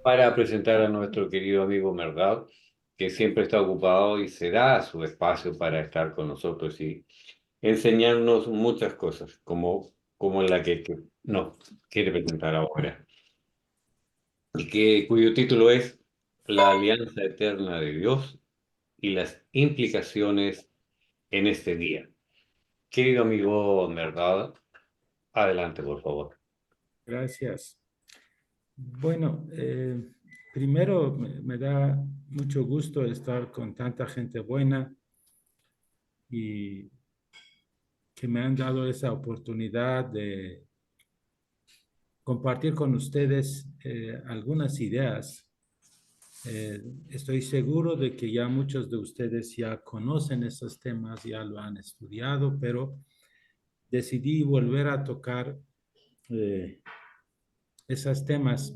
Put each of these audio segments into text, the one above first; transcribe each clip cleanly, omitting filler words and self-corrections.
para presentar a nuestro querido amigo Merdad, que siempre está ocupado y se da su espacio para estar con nosotros y enseñarnos muchas cosas, como la que nos quiere presentar ahora, cuyo título es La Alianza Eterna de Dios y las implicaciones en este día. Querido amigo Merdad, adelante, por favor. Gracias. Bueno, primero me da mucho gusto estar con tanta gente buena y que me han dado esa oportunidad de compartir con ustedes algunas ideas. Estoy seguro de que ya muchos de ustedes ya conocen esos temas, ya lo han estudiado, pero decidí volver a tocar eh, esos temas.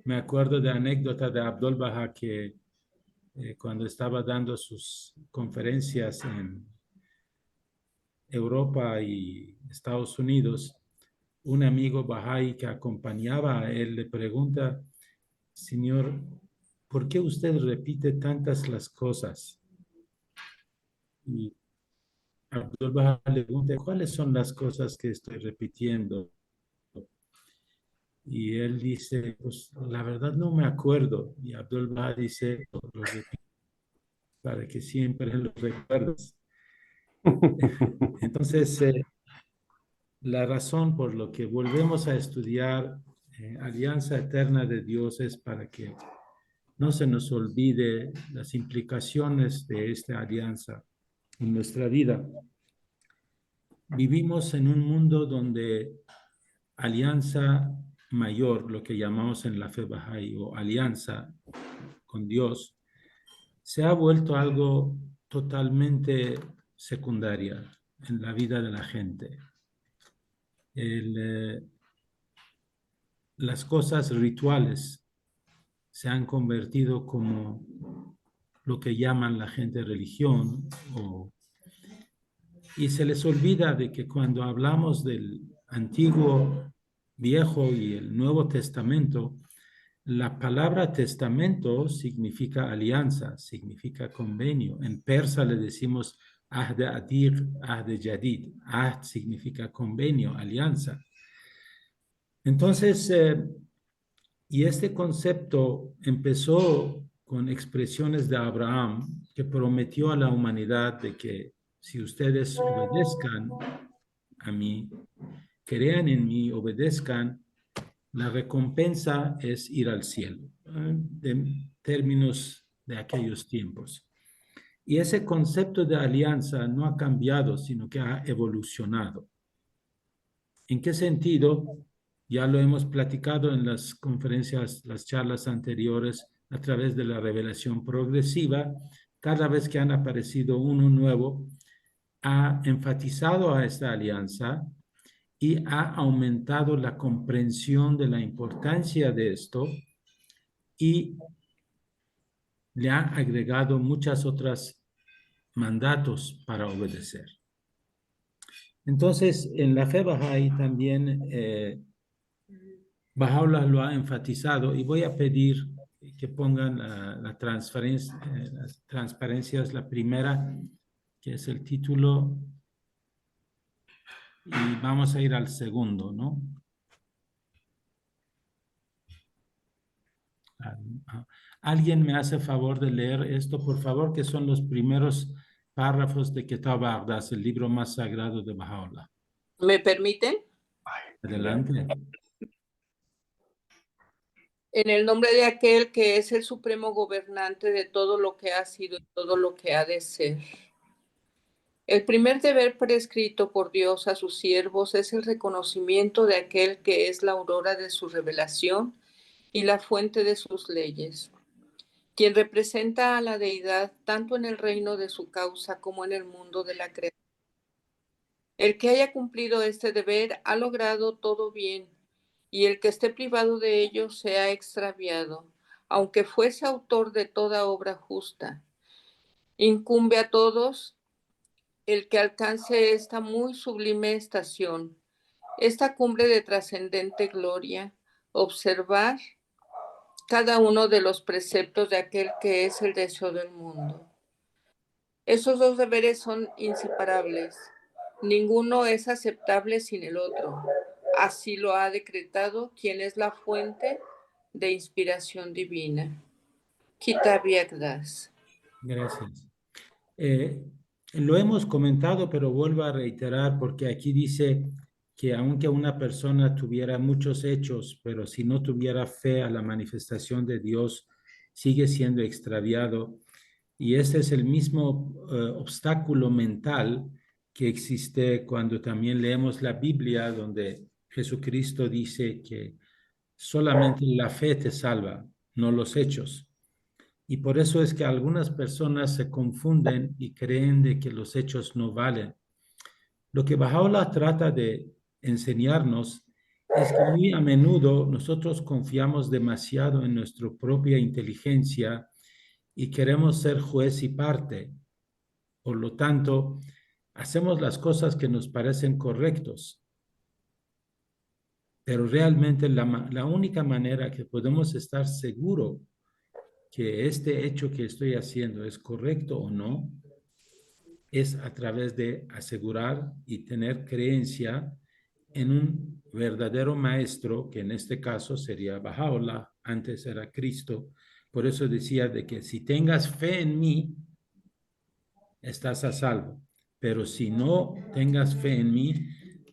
Me acuerdo de anécdota de Abdul Baha que cuando estaba dando sus conferencias en Europa y Estados Unidos, un amigo Bahá'í que acompañaba a él le pregunta, Señor, ¿por qué usted repite tantas las cosas? Y Abdul Baha le pregunta, ¿cuáles son las cosas que estoy repitiendo? Y él dice, pues la verdad no me acuerdo. Y Abdul Baha dice, lo repito para que siempre lo recuerdes. Entonces, la razón por lo que volvemos a estudiar Alianza Eterna de Dios es para que no se nos olvide las implicaciones de esta alianza en nuestra vida. Vivimos en un mundo donde alianza mayor, lo que llamamos en la fe Bahá'í, o alianza con Dios, se ha vuelto algo totalmente secundaria en la vida de la gente. Las cosas rituales se han convertido como lo que llaman la gente religión, y se les olvida de que cuando hablamos del antiguo, viejo y el Nuevo Testamento, la palabra testamento significa alianza, significa convenio. En persa le decimos ahd adir, ahd jadid. Ahd significa convenio, alianza. Entonces, y este concepto empezó con expresiones de Abraham, que prometió a la humanidad de que si ustedes obedezcan a mí, crean en mí, obedezcan, la recompensa es ir al cielo, en términos de aquellos tiempos. Y ese concepto de alianza no ha cambiado, sino que ha evolucionado. ¿En qué sentido? Ya lo hemos platicado en las conferencias, las charlas anteriores, a través de la revelación progresiva. Cada vez que han aparecido uno nuevo, ha enfatizado a esta alianza y ha aumentado la comprensión de la importancia de esto y le ha agregado muchas otras mandatos para obedecer. Entonces, en la fe Bahá'í también Bahá'u'lláh lo ha enfatizado y voy a pedir que pongan las transparencias, la primera, que es el título, y vamos a ir al segundo, ¿no? ¿Alguien me hace favor de leer esto, por favor? Que son los primeros párrafos de Kitab Aqdas, el libro más sagrado de Bahá'u'lláh. ¿Me permiten? Adelante. En el nombre de aquel que es el supremo gobernante de todo lo que ha sido y todo lo que ha de ser. El primer deber prescrito por Dios a sus siervos es el reconocimiento de aquel que es la aurora de su revelación y la fuente de sus leyes, quien representa a la deidad tanto en el reino de su causa como en el mundo de la creación. El que haya cumplido este deber ha logrado todo bien, y el que esté privado de ello se ha extraviado, aunque fuese autor de toda obra justa. Incumbe a todos el que alcance esta muy sublime estación, esta cumbre de trascendente gloria, observar cada uno de los preceptos de aquel que es el deseo del mundo. Esos dos deberes son inseparables. Ninguno es aceptable sin el otro. Así lo ha decretado quien es la fuente de inspiración divina. Kitab Yagdas. Gracias. Lo hemos comentado, pero vuelvo a reiterar porque aquí dice que aunque una persona tuviera muchos hechos, pero si no tuviera fe a la manifestación de Dios, sigue siendo extraviado. Y este es el mismo obstáculo mental que existe cuando también leemos la Biblia, donde Jesucristo dice que solamente la fe te salva, no los hechos. Y por eso es que algunas personas se confunden y creen de que los hechos no valen. Lo que Bahá'u'lláh trata de enseñarnos es que muy a menudo nosotros confiamos demasiado en nuestra propia inteligencia y queremos ser juez y parte. Por lo tanto, hacemos las cosas que nos parecen correctos. Pero realmente la única manera que podemos estar seguros que este hecho que estoy haciendo es correcto o no, es a través de asegurar y tener creencia en un verdadero maestro, que en este caso sería Bahá'u'lláh, antes era Cristo. Por eso decía de que si tengas fe en mí, estás a salvo. Pero si no tengas fe en mí,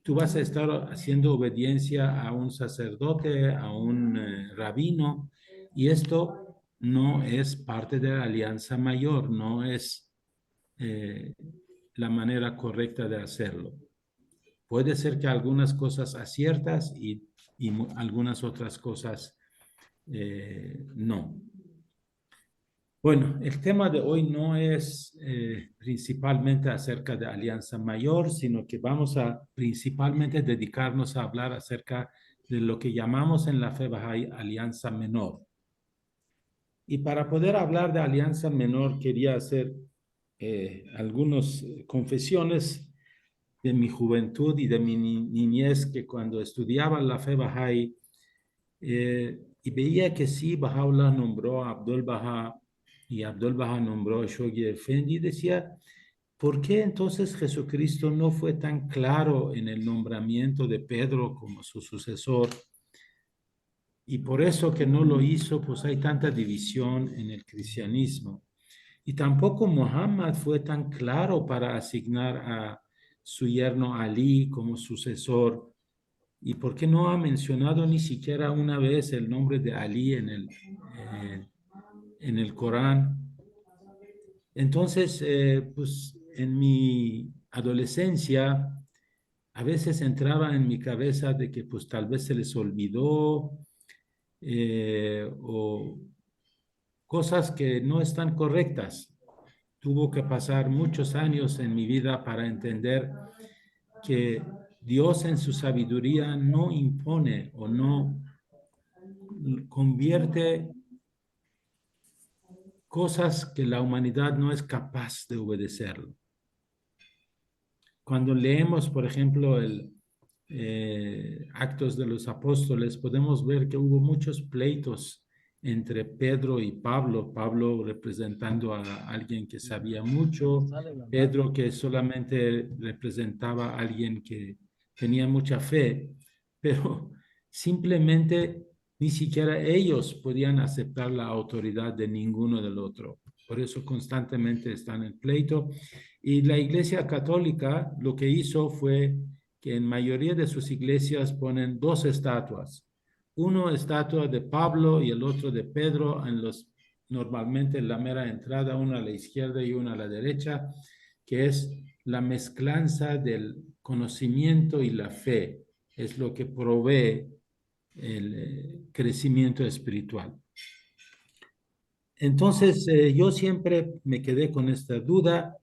tú vas a estar haciendo obediencia a un sacerdote, a un rabino, y esto no es parte de la alianza mayor, no es la manera correcta de hacerlo. Puede ser que algunas cosas aciertas y algunas otras cosas no. Bueno, el tema de hoy no es principalmente acerca de Alianza Mayor, sino que vamos a principalmente dedicarnos a hablar acerca de lo que llamamos en la fe Bahá'í Alianza Menor. Y para poder hablar de Alianza Menor quería hacer algunas confesiones de mi juventud y de mi niñez, que cuando estudiaba la fe Bahá'í y veía que sí, Bahá'u'lláh nombró a Abdul Bahá y Abdul Bahá nombró a Shoghi Effendi, decía, ¿por qué entonces Jesucristo no fue tan claro en el nombramiento de Pedro como su sucesor? Y por eso que no lo hizo, pues hay tanta división en el cristianismo. Y tampoco Muhammad fue tan claro para asignar a su yerno Ali como sucesor. ¿Y por qué no ha mencionado ni siquiera una vez el nombre de Ali en el Corán? Entonces, pues en mi adolescencia, a veces entraba en mi cabeza de que pues tal vez se les olvidó o cosas que no están correctas. Tuvo que pasar muchos años en mi vida para entender que Dios en su sabiduría no impone o no convierte cosas que la humanidad no es capaz de obedecerlo. Cuando leemos, por ejemplo, el Actos de los Apóstoles, podemos ver que hubo muchos pleitos entre Pedro y Pablo, Pablo representando a alguien que sabía mucho, Pedro que solamente representaba a alguien que tenía mucha fe, pero simplemente ni siquiera ellos podían aceptar la autoridad de ninguno del otro. Por eso constantemente están en pleito. Y la Iglesia Católica lo que hizo fue que en mayoría de sus iglesias ponen dos estatuas. Una estatua de Pablo y el otro de Pedro, normalmente en la mera entrada, una a la izquierda y una a la derecha, que es la mezclanza del conocimiento y la fe. Es lo que provee el crecimiento espiritual. Entonces, yo siempre me quedé con esta duda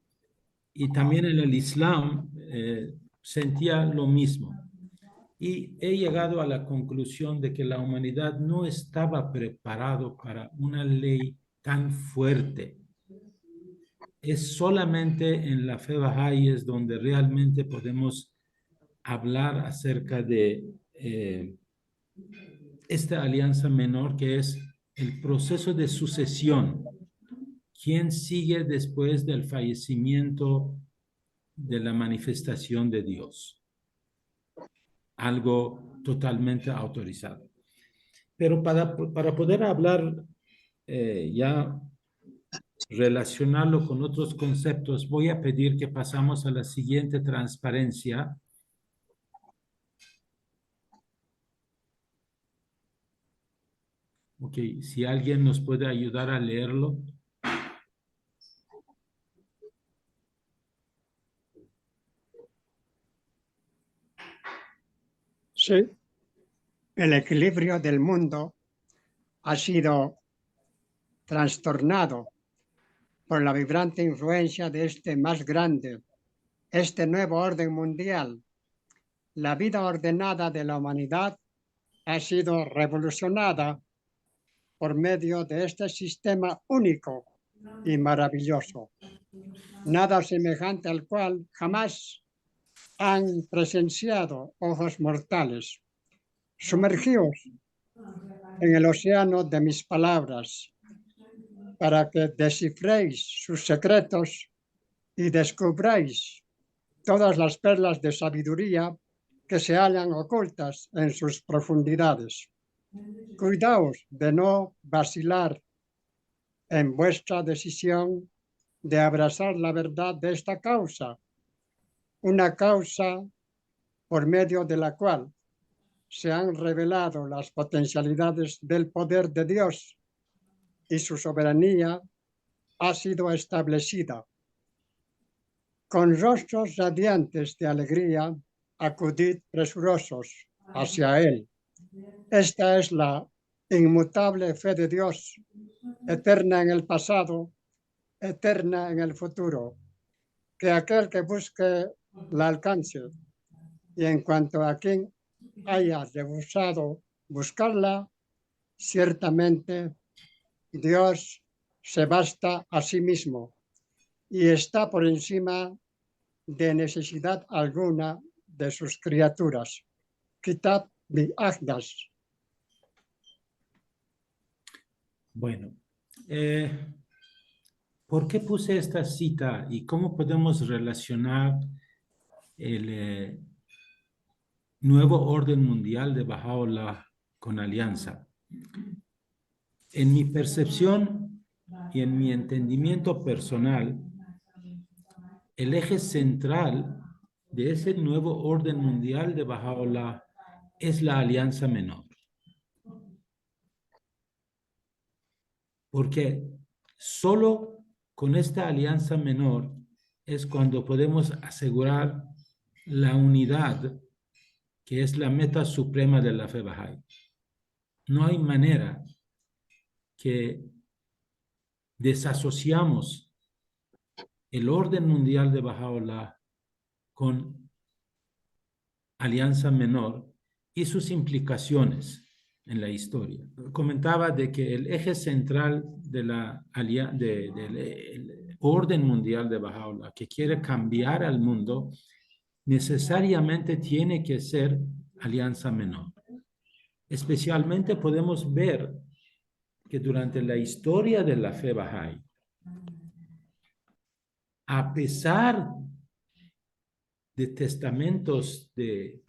y también en el Islam sentía lo mismo. Y he llegado a la conclusión de que la humanidad no estaba preparado para una ley tan fuerte. Es solamente en la fe Bahá'í es donde realmente podemos hablar acerca de esta alianza menor que es el proceso de sucesión. ¿Quién sigue después del fallecimiento de la manifestación de Dios? Algo totalmente autorizado. Pero para poder hablar ya relacionarlo con otros conceptos, voy a pedir que pasamos a la siguiente transparencia. Ok, si alguien nos puede ayudar a leerlo. Sí, el equilibrio del mundo ha sido trastornado por la vibrante influencia de este más grande, este nuevo orden mundial. La vida ordenada de la humanidad ha sido revolucionada por medio de este sistema único y maravilloso, nada semejante al cual jamás han presenciado ojos mortales. Sumergíos en el océano de mis palabras para que descifréis sus secretos y descubráis todas las perlas de sabiduría que se hallan ocultas en sus profundidades. Cuidaos de no vacilar en vuestra decisión de abrazar la verdad de esta causa, una causa por medio de la cual se han revelado las potencialidades del poder de Dios y su soberanía ha sido establecida. Con rostros radiantes de alegría, acudid presurosos hacia Él. Esta es la inmutable fe de Dios, eterna en el pasado, eterna en el futuro, que aquel que busque la alcance, y en cuanto a quien haya rehusado buscarla, ciertamente Dios se basta a sí mismo y está por encima de necesidad alguna de sus criaturas. Kitab bi-Aqdas. Bueno, ¿por qué puse esta cita y cómo podemos relacionar el nuevo orden mundial de Baha'u'lláh con alianza? En mi percepción y en mi entendimiento personal, el eje central de ese nuevo orden mundial de Baha'u'lláh es la alianza menor. Porque solo con esta alianza menor es cuando podemos asegurar la unidad, que es la meta suprema de la fe Bahá'í. No hay manera que desasociamos el orden mundial de Baha'u'lláh con alianza menor y sus implicaciones en la historia. Comentaba de que el eje central del orden mundial de Baha'u'lláh, que quiere cambiar al mundo, necesariamente tiene que ser alianza menor. Especialmente podemos ver que durante la historia de la fe Bahá'í, a pesar de testamentos de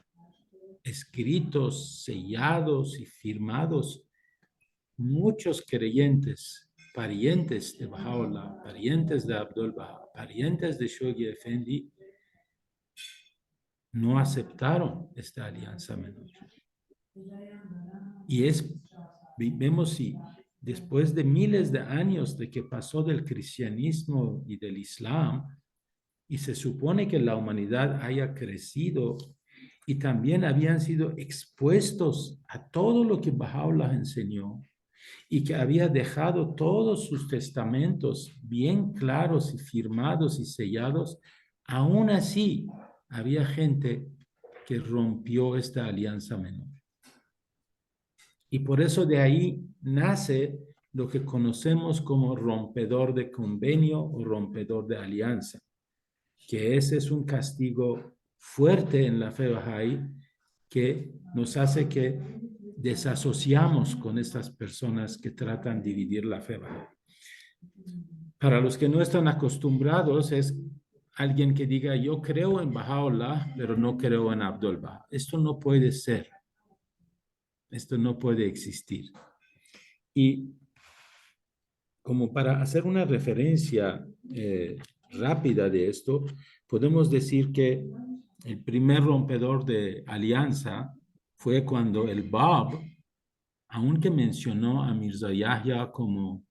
escritos, sellados y firmados, muchos creyentes, parientes de Baha'u'lláh, parientes de Abdul Baha, parientes de Shoghi Effendi, no aceptaron esta alianza menor. Y vemos si después de miles de años de que pasó del cristianismo y del islam, y se supone que la humanidad haya crecido y también habían sido expuestos a todo lo que Baha'u'lláh enseñó y que había dejado todos sus testamentos bien claros y firmados y sellados, aún así había gente que rompió esta alianza menor. Y por eso de ahí nace lo que conocemos como rompedor de convenio o rompedor de alianza, que ese es un castigo fuerte en la fe Bahá'í que nos hace que desasociamos con estas personas que tratan de dividir la fe bahá'í. Para los que no están acostumbrados, es alguien que diga, yo creo en Baha'u'lláh, pero no creo en Abdul Baha. Esto no puede ser. Esto no puede existir. Y como para hacer una referencia rápida de esto, podemos decir que el primer rompedor de alianza fue cuando el Bab, aunque mencionó a Mirza Yahya como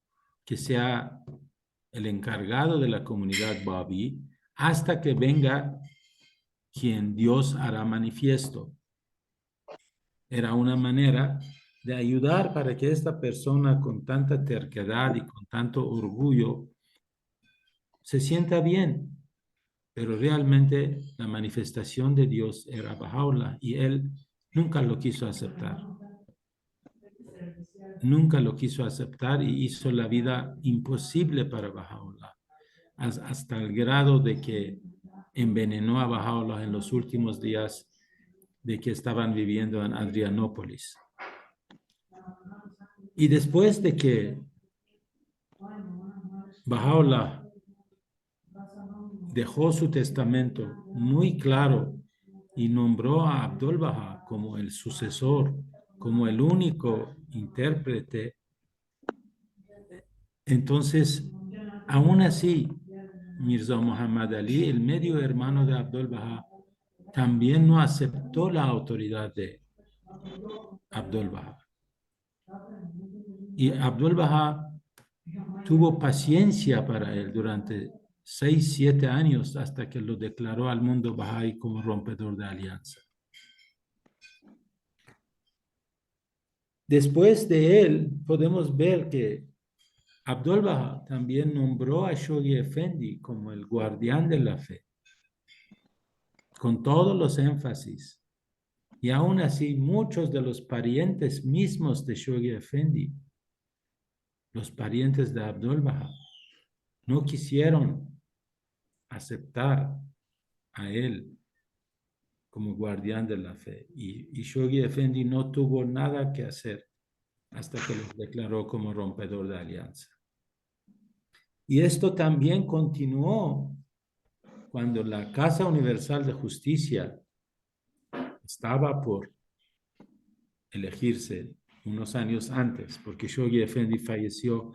que sea el encargado de la comunidad Babi, hasta que venga quien Dios hará manifiesto. Era una manera de ayudar para que esta persona con tanta terquedad y con tanto orgullo se sienta bien, pero realmente la manifestación de Dios era Baha'u'lláh y él nunca lo quiso aceptar. Nunca lo quiso aceptar y hizo la vida imposible para Baha'u'lláh, hasta el grado de que envenenó a Baha'u'lláh en los últimos días de que estaban viviendo en Adrianópolis. Y después de que Baha'u'lláh dejó su testamento muy claro y nombró a Abdul Baha como el sucesor, como el único intérprete, entonces, aún así, Mirza Muhammad Ali, el medio hermano de Abdul Baha, también no aceptó la autoridad de Abdul Baha. Y Abdul Baha tuvo paciencia para él durante 6-7 años hasta que lo declaró al mundo Bahá'í como rompedor de alianza. Después de él, podemos ver que Abdul Baha también nombró a Shoghi Effendi como el guardián de la fe, con todos los énfasis. Y aún así, muchos de los parientes mismos de Shoghi Effendi, los parientes de Abdul Baha, no quisieron aceptar a él como guardián de la fe. Y Shoghi Effendi no tuvo nada que hacer hasta que los declaró como rompedor de alianza. Y esto también continuó cuando la Casa Universal de Justicia estaba por elegirse unos años antes, porque Shoghi Effendi falleció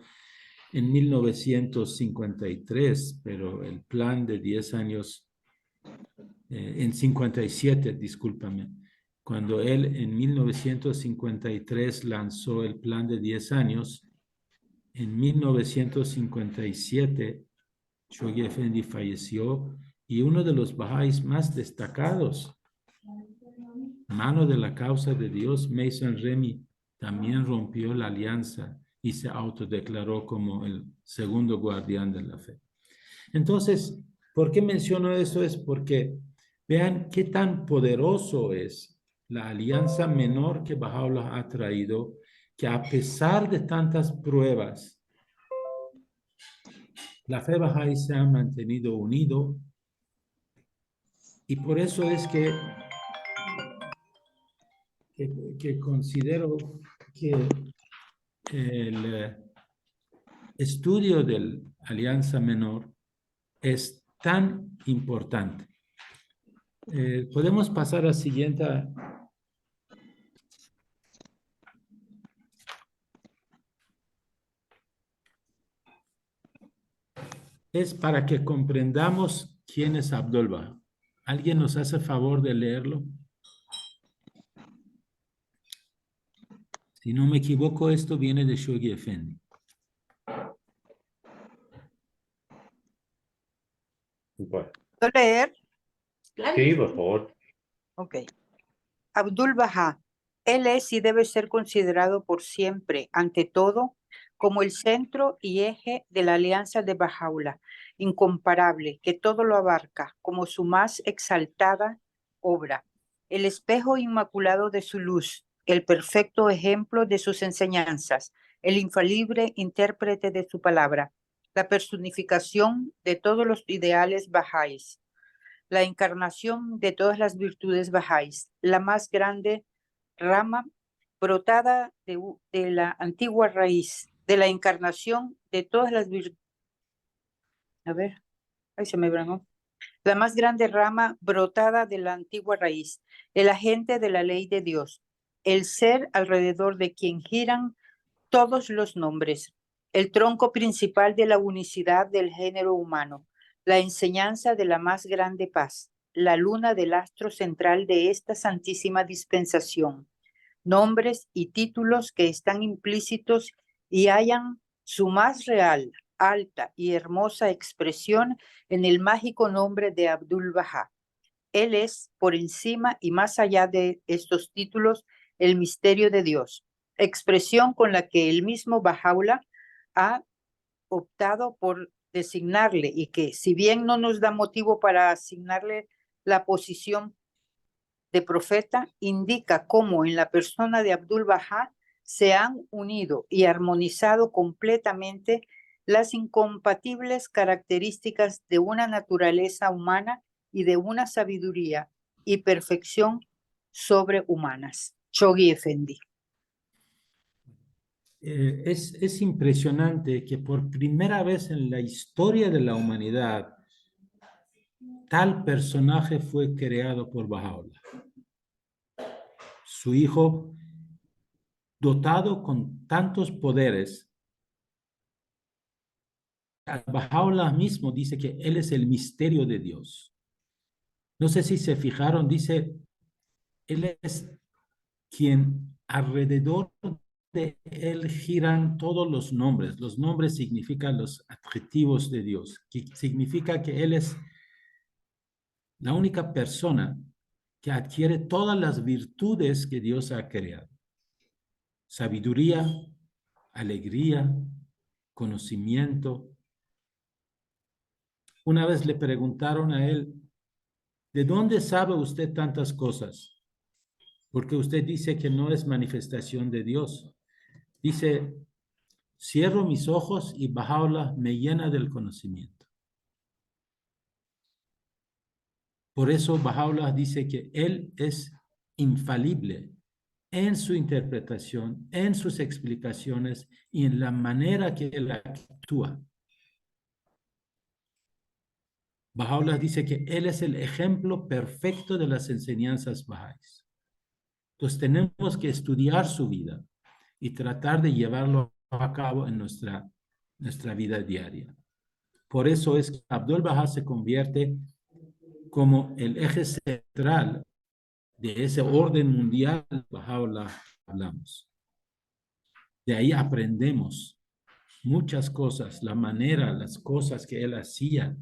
en 1953, pero el plan de 10 años, en 57, discúlpame, cuando él en 1953 lanzó el plan de 10 años, en 1957 Shoghi Effendi falleció y uno de los bahá'ís más destacados, mano de la causa de Dios, Mason Remy, también rompió la alianza y se autodeclaró como el segundo guardián de la fe. Entonces, ¿por qué menciono eso? Es porque vean qué tan poderoso es la alianza menor que Baha'u'lláh ha traído, que a pesar de tantas pruebas, la fe Bahá'í se ha mantenido unido y por eso es que considero que el estudio de la alianza menor es tan importante. Podemos pasar a la siguiente. Es para que comprendamos quién es Abdul Baha. ¿Alguien nos hace favor de leerlo? Si no me equivoco, esto viene de Shoghi Effendi. Bueno, ¿Puedo leer? sí, por favor. Ok. Abdul Baha, él es y debe ser considerado por siempre, ante todo, como el centro y eje de la alianza de Baha'u'lláh, incomparable, que todo lo abarca, como su más exaltada obra, el espejo inmaculado de su luz, el perfecto ejemplo de sus enseñanzas, el infalible intérprete de su palabra, la personificación de todos los ideales bahá'ís, la encarnación de todas las virtudes bahá'ís, la más grande rama brotada de la antigua raíz, de la encarnación de todas las virtudes. A ver, ahí se me bramó. La más grande rama brotada de la antigua raíz, el agente de la ley de Dios, el ser alrededor de quien giran todos los nombres, el tronco principal de la unicidad del género humano, la enseñanza de la más grande paz, la luna del astro central de esta santísima dispensación, nombres y títulos que están implícitos y hallan su más real, alta y hermosa expresión en el mágico nombre de Abdul-Bahá. Él es, por encima y más allá de estos títulos, el misterio de Dios, expresión con la que el mismo Bahá'u'lláh ha optado por designarle y que, si bien no nos da motivo para asignarle la posición de profeta, indica cómo en la persona de Abdul-Bahá se han unido y armonizado completamente las incompatibles características de una naturaleza humana y de una sabiduría y perfección sobrehumanas. Shoghi Effendi. Es impresionante que por primera vez en la historia de la humanidad, tal personaje fue creado por Bahá'u'lláh. Su hijo, dotado con tantos poderes, Bahá'u'lláh mismo dice que él es el misterio de Dios. No sé si se fijaron, dice, él es quien alrededor de él giran todos los nombres. Los nombres significan los adjetivos de Dios, que significa que él es la única persona que adquiere todas las virtudes que Dios ha creado. Sabiduría, alegría, conocimiento. Una vez le preguntaron a él, ¿de dónde sabe usted tantas cosas? Porque usted dice que no es manifestación de Dios. Dice, cierro mis ojos y Bahá'u'lláh me llena del conocimiento. Por eso Bahá'u'lláh dice que él es infalible en su interpretación, en sus explicaciones y en la manera que él actúa. Bahá'u'lláh dice que él es el ejemplo perfecto de las enseñanzas bahá'ís. Entonces tenemos que estudiar su vida y tratar de llevarlo a cabo en nuestra vida diaria. Por eso es que Abdul-Bahá se convierte como el eje central de ese orden mundial de Bahá'u'lláh hablamos. De ahí aprendemos muchas cosas, la manera, las cosas que él hacía.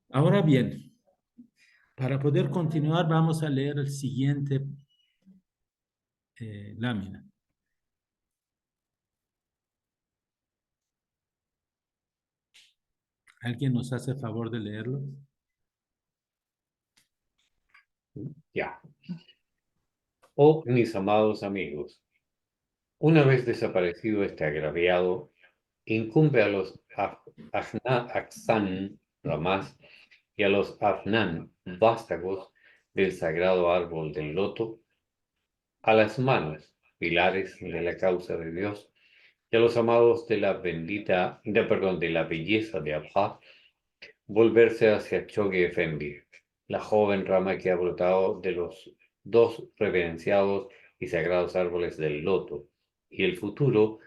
Ahora bien, para poder continuar vamos a leer el siguiente lámina. ¿Alguien nos hace favor de leerlo? Ya. Oh, mis amados amigos, una vez desaparecido este agraviado, incumbe a los Aksan, Ramás, y a los Afnan, vástagos del sagrado árbol del loto, a las manos, pilares de la causa de Dios, y a los amados de la de la belleza de Abha, volverse hacia Shoghi Effendi, la joven rama que ha brotado de los dos reverenciados y sagrados árboles del loto, y el fruto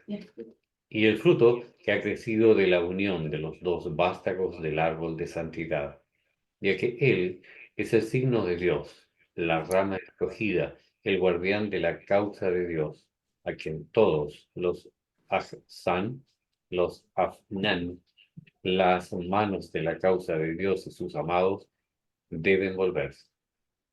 que ha crecido de la unión de los dos vástagos del árbol de santidad, ya que él es el signo de Dios, la rama escogida, el guardián de la causa de Dios, a quien todos los Ahsan, los Afnan, las manos de la causa de Dios y sus amados deben volverse.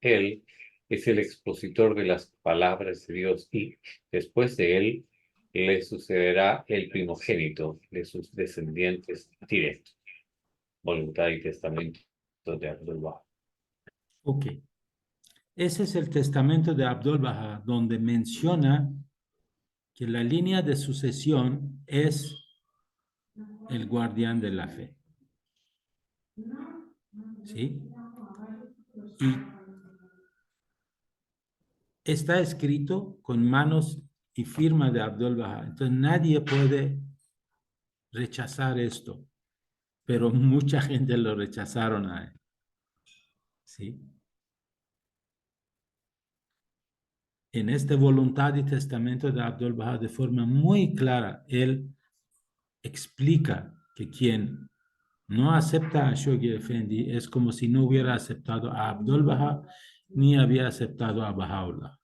Él es el expositor de las palabras de Dios y, después de él, le sucederá el primogénito de sus descendientes directos. Voluntad y testamento de Abdul-Bahá. Ok. Ese es el testamento de Abdul-Bahá, donde menciona que la línea de sucesión es el guardián de la fe. ¿Sí? Y está escrito con manos y firma de Abdul Baha. Entonces nadie puede rechazar esto, pero mucha gente lo rechazaron a él. ¿Sí? En esta voluntad y testamento de Abdul Baha, de forma muy clara, él explica que quien no acepta a Shoghi Effendi es como si no hubiera aceptado a Abdul Baha ni había aceptado a Baha'u'llah.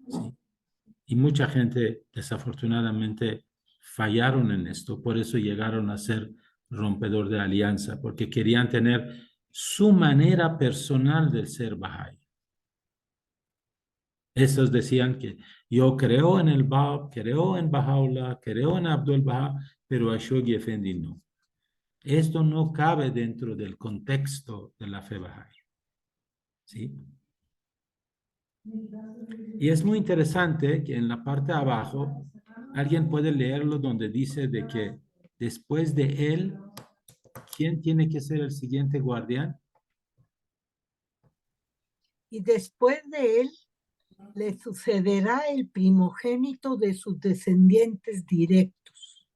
¿Sí? Y mucha gente, desafortunadamente, fallaron en esto, por eso llegaron a ser rompedor de alianza, porque querían tener su manera personal del ser Baha'i. Estos decían que yo creo en el Bab, creo en Baha'u'llah, creo en Abdul Baha, pero a Shoghi Effendi no. Esto no cabe dentro del contexto de la fe Baha'i. ¿Sí? Y es muy interesante que en la parte de abajo alguien puede leerlo donde dice de que después de él, ¿quién tiene que ser el siguiente guardián? Y después de él le sucederá el primogénito de sus descendientes directos.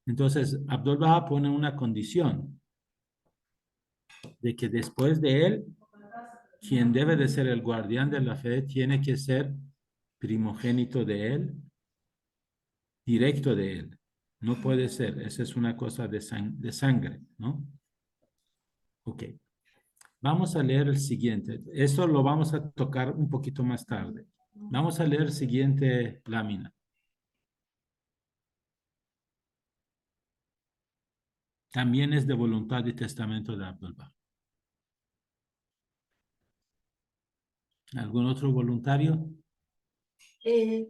Entonces, Abdul Baha pone una condición de que después de él, quien debe de ser el guardián de la fe tiene que ser primogénito de él, directo de él. No puede ser, esa es una cosa de sangre, ¿no? Ok. Vamos a leer el siguiente. Esto lo vamos a tocar un poquito más tarde. Vamos a leer el siguiente lámina. También es de voluntad y testamento de Abdul Baha. ¿Algún otro voluntario? El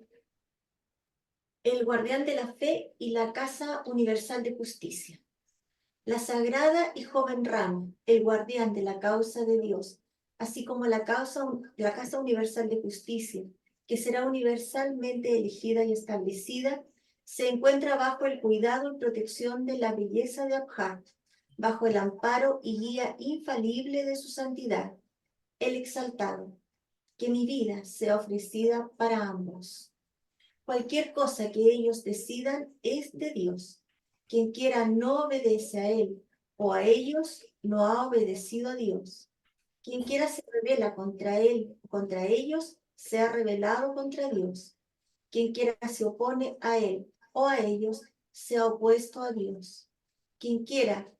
guardián de la fe y la Casa Universal de Justicia. La sagrada y joven rama, el guardián de la causa de Dios, así como la Casa Universal de Justicia, que será universalmente elegida y establecida, se encuentra bajo el cuidado y protección de la belleza de Abha, bajo el amparo y guía infalible de su santidad, el exaltado. Que mi vida sea ofrecida para ambos. Cualquier cosa que ellos decidan es de Dios. Quien quiera no obedece a él o a ellos no ha obedecido a Dios. Quien quiera se rebela contra él o contra ellos se ha rebelado contra Dios. Quien quiera se opone a él o a ellos se ha opuesto a Dios. Quien quiera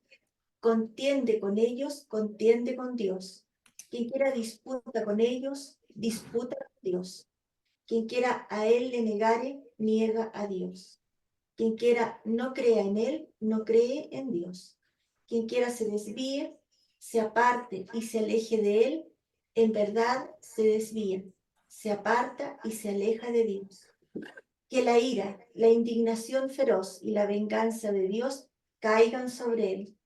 contiende con ellos, contiende con Dios. Quien quiera disputa con ellos, disputa con Dios. Quien quiera a él le negare, niega a Dios. Quien quiera no crea en él, no cree en Dios. Quien quiera se desvíe, se aparte y se aleje de él, en verdad se desvía, se aparta y se aleja de Dios. Que la ira, la indignación feroz y la venganza de Dios caigan sobre él.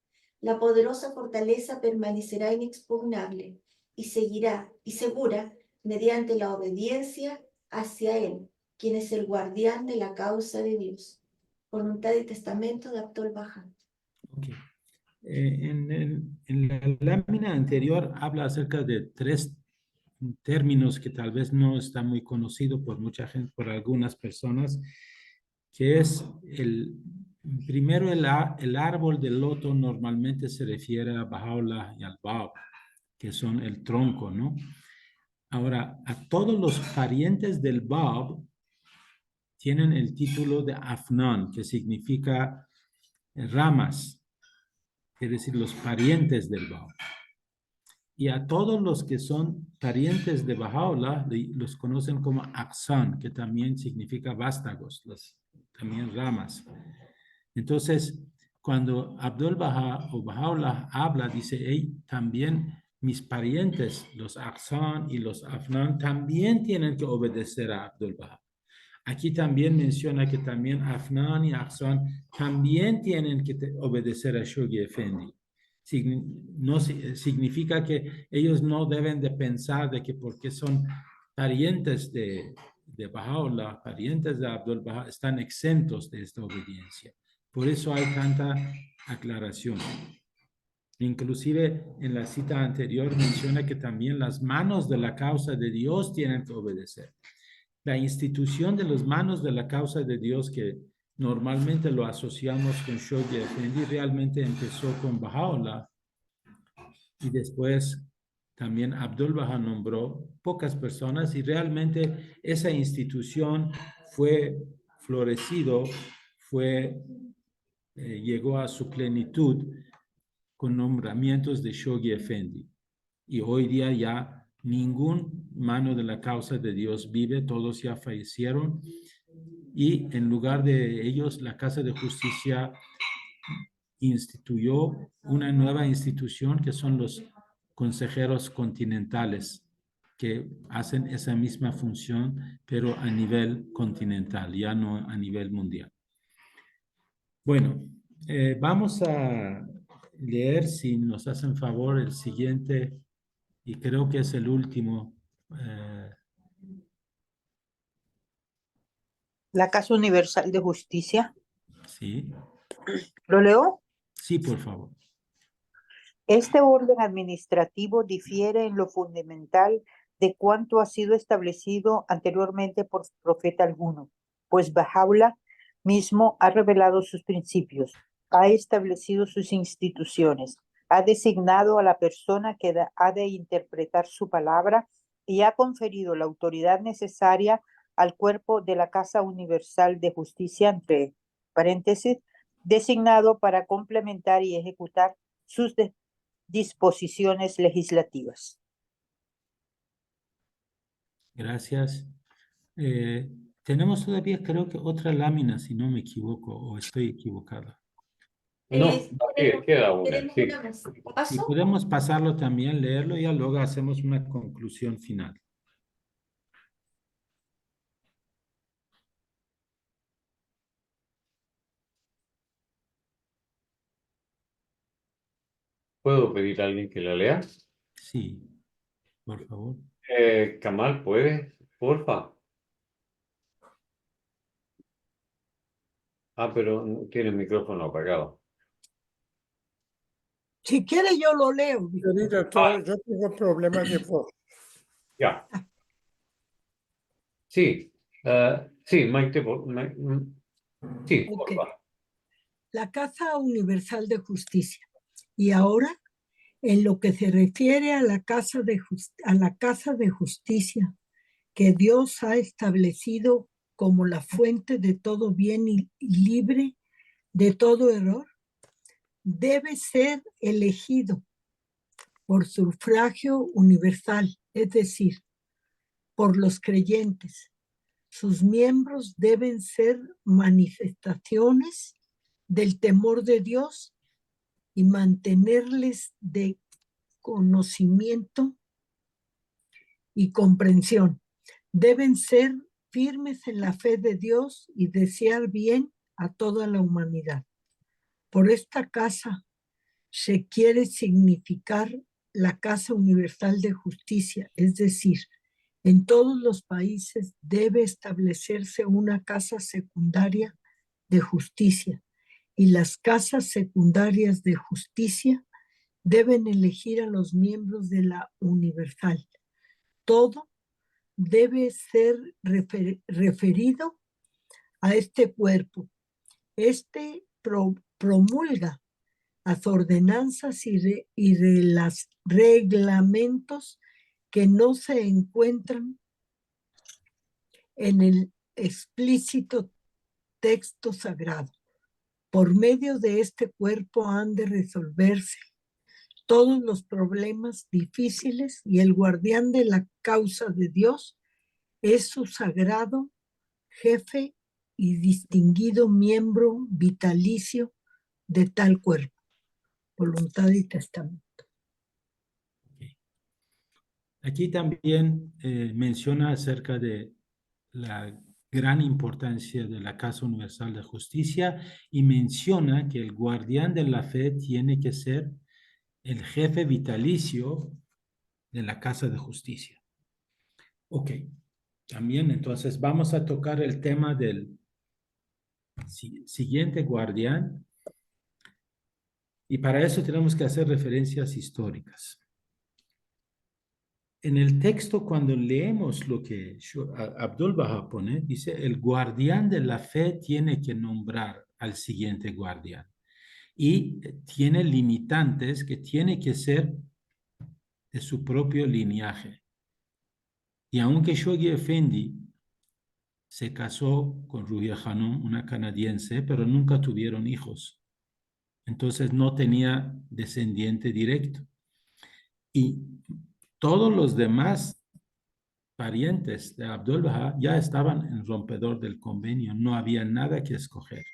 La poderosa fortaleza permanecerá inexpugnable y seguirá y segura mediante la obediencia hacia él, quien es el guardián de la causa de Dios. Voluntad y testamento de Abdul Baha. Okay. En la lámina anterior habla acerca de 3 términos que tal vez no está muy conocido por mucha gente, por algunas personas, que es primero el árbol del loto normalmente se refiere a Baha'u'llah y al Bab, que son el tronco, ¿no? Ahora, a todos los parientes del Bab tienen el título de Afnan, que significa ramas, es decir, los parientes del Bab. Y a todos los que son parientes de Baha'u'llah los conocen como Aqsan, que también significa vástagos, también ramas. Entonces, cuando Abdul Baha o Baha'u'llah habla, dice, hey, también mis parientes, los Aqsan y los Afnan, también tienen que obedecer a Abdul Baha. Aquí también menciona que también Afnan y Aqsan también tienen que obedecer a Shoghi Effendi. No significa que ellos no deben de pensar de que porque son parientes de Baha'u'llah, parientes de Abdul Baha, están exentos de esta obediencia. Por eso hay tanta aclaración. Inclusive en la cita anterior menciona que también las manos de la causa de Dios tienen que obedecer. La institución de las manos de la causa de Dios, que normalmente lo asociamos con Shoghi Effendi, realmente empezó con Baha'u'llah, y después también Abdul Baha nombró pocas personas, y realmente esa institución fue florecido, llegó a su plenitud con nombramientos de Shoghi Effendi. Y hoy día ya ningún mano de la causa de Dios vive, todos ya fallecieron, y en lugar de ellos la Casa de Justicia instituyó una nueva institución que son los consejeros continentales, que hacen esa misma función, pero a nivel continental, ya no a nivel mundial. Bueno, vamos a leer, si nos hacen favor, el siguiente, y creo que es el último. La Casa Universal de Justicia. Sí, ¿Lo leo? sí, por favor. Este orden administrativo difiere en lo fundamental de cuanto ha sido establecido anteriormente por profeta alguno, pues Baha'u'llah mismo ha revelado sus principios, ha establecido sus instituciones, ha designado a la persona que ha de interpretar su palabra y ha conferido la autoridad necesaria al cuerpo de la Casa Universal de Justicia, entre paréntesis, designado para complementar y ejecutar sus disposiciones legislativas. Gracias. Tenemos todavía, creo que otra lámina, si no me equivoco, o estoy equivocado. No, queda una, tenemos sí. una más. Si ¿Paso? podemos pasarlo también, leerlo, y ya luego hacemos una conclusión final. ¿Puedo pedir a alguien que la lea? Sí, por favor. Kamal, ¿puedes? Porfa. Pero tiene el micrófono apagado. Si quiere, yo lo leo. Señorita, yo tengo problemas de voz. Ya. Sí, sí, Maite, sí, Ok. porfa. La Casa Universal de Justicia. Y ahora, en lo que se refiere a la Casa de Justicia, que Dios ha establecido como la fuente de todo bien y libre de todo error, debe ser elegido por sufragio universal, es decir, por los creyentes. Sus miembros deben ser manifestaciones del temor de Dios y mantenerles de conocimiento y comprensión. Deben ser firmes en la fe de Dios y desear bien a toda la humanidad. Por esta casa se quiere significar la Casa Universal de Justicia, es decir, en todos los países debe establecerse una casa secundaria de justicia, y las casas secundarias de justicia deben elegir a los miembros de la universal. Todo debe ser referido a este cuerpo. Este promulga las ordenanzas y reglamentos que no se encuentran en el explícito texto sagrado. Por medio de este cuerpo han de resolverse todos los problemas difíciles, y el guardián de la causa de Dios es su sagrado jefe y distinguido miembro vitalicio de tal cuerpo. Voluntad y testamento. Aquí también menciona acerca de la gran importancia de la Casa Universal de Justicia, y menciona que el guardián de la fe tiene que ser el jefe vitalicio de la Casa de Justicia. Ok, también entonces vamos a tocar el tema del siguiente guardián, Y para eso tenemos que hacer referencias históricas. En el texto, cuando leemos lo que Abdul Baha pone, dice, el guardián de la fe tiene que nombrar al siguiente guardián. Y tiene limitantes que tiene que ser de su propio linaje. Y aunque Shoghi Effendi se casó con Ruhia Khanum, una canadiense, pero nunca tuvieron hijos. Entonces no tenía descendiente directo. Y todos los demás parientes de Abdul Baha ya estaban en rompedor del convenio, no había nada que escoger.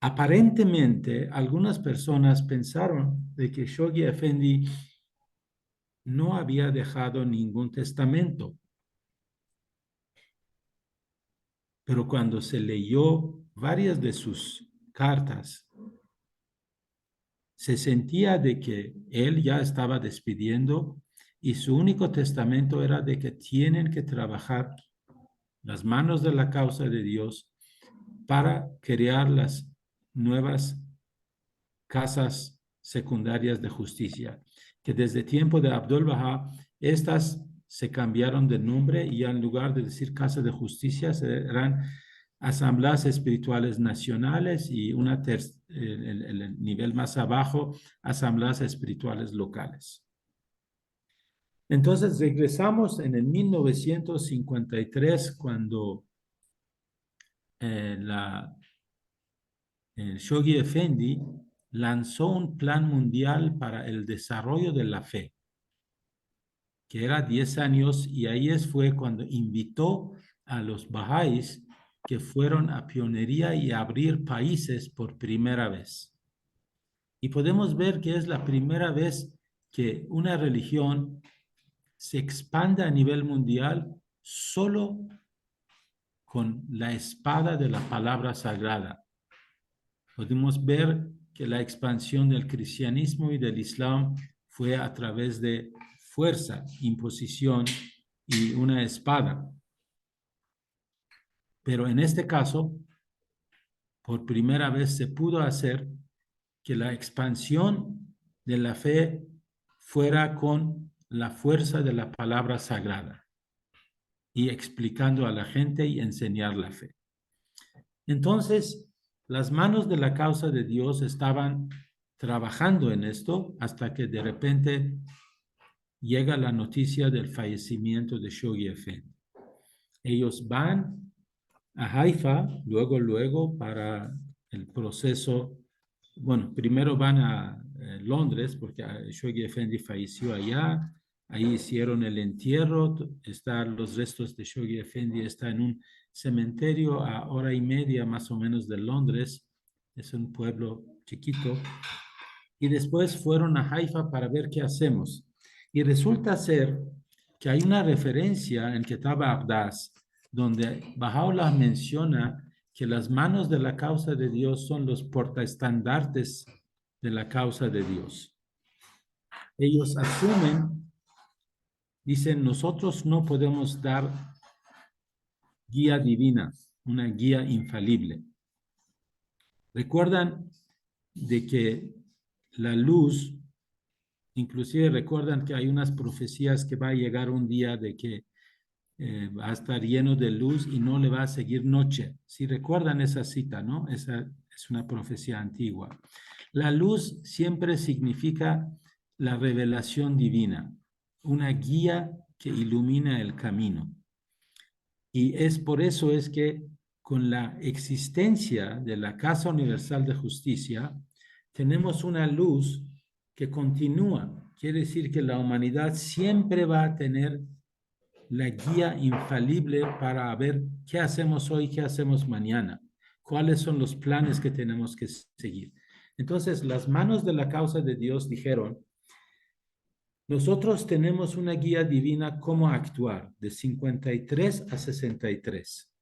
Aparentemente, algunas personas pensaron de que Shoghi Effendi no había dejado ningún testamento. Pero cuando se leyó varias de sus cartas, se sentía de que él ya estaba despidiendo y su único testamento era de que tienen que trabajar las manos de la causa de Dios para crear las nuevas casas secundarias de justicia, que desde tiempo de Abdul Baha, estas se cambiaron de nombre y en lugar de decir casa de justicia, serán asambleas espirituales nacionales y el nivel más abajo, asambleas espirituales locales. Entonces regresamos en el 1953 cuando Shoghi Effendi lanzó un plan mundial para el desarrollo de la fe, que era 10 años, y ahí fue cuando invitó a los Bahá'ís que fueron a pionería y a abrir países por primera vez. Y podemos ver que es la primera vez que una religión se expande a nivel mundial solo con la espada de la palabra sagrada. Podemos ver que la expansión del cristianismo y del islam fue a través de fuerza, imposición y una espada. Pero en este caso, por primera vez se pudo hacer que la expansión de la fe fuera con la fuerza de la palabra sagrada y explicando a la gente y enseñar la fe. Entonces, las manos de la causa de Dios estaban trabajando en esto hasta que de repente llega la noticia del fallecimiento de Shoghi Effendi. Ellos van a Haifa, luego para el proceso. Bueno, primero van a Londres porque Shoghi Effendi falleció allá. Ahí hicieron el entierro. Los restos de Shoghi Effendi están en un cementerio a hora y media más o menos de Londres. Es un pueblo chiquito. Y después fueron a Haifa para ver qué hacemos. Y resulta ser que hay una referencia en Kitab Abdas donde Baha'u'llah menciona que las manos de la causa de Dios son los portaestandartes de la causa de Dios. Ellos asumen, dicen, nosotros no podemos dar guía divina, una guía infalible. Recuerdan de que la luz, inclusive recuerdan que hay unas profecías que va a llegar un día de que va a estar lleno de luz y no le va a seguir noche. Si recuerdan esa cita, ¿no? Esa es una profecía antigua. La luz siempre significa la revelación divina, una guía que ilumina el camino. Y es por eso es que con la existencia de la Casa Universal de Justicia, tenemos una luz que continúa. Quiere decir que la humanidad siempre va a tener la guía infalible para ver qué hacemos hoy, qué hacemos mañana, cuáles son los planes que tenemos que seguir. Entonces, las manos de la causa de Dios dijeron, nosotros tenemos una guía divina cómo actuar, de 53 a 63.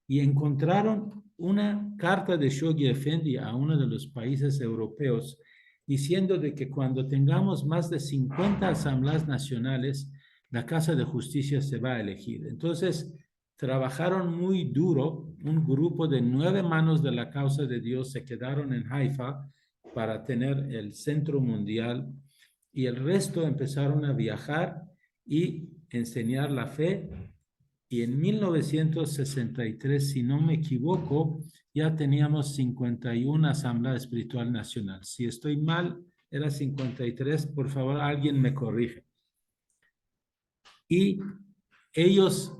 Y encontraron una carta de Shoghi Effendi a uno de los países europeos diciendo de que cuando tengamos más de 50 asambleas nacionales, la Casa de Justicia se va a elegir. Entonces, trabajaron muy duro. Un grupo de 9 manos de la causa de Dios se quedaron en Haifa para tener el centro mundial y el resto empezaron a viajar y enseñar la fe. Y en 1963, si no me equivoco, ya teníamos 51 Asamblea Espiritual Nacional. Si estoy mal, era 53, por favor, alguien me corrige. Y ellos,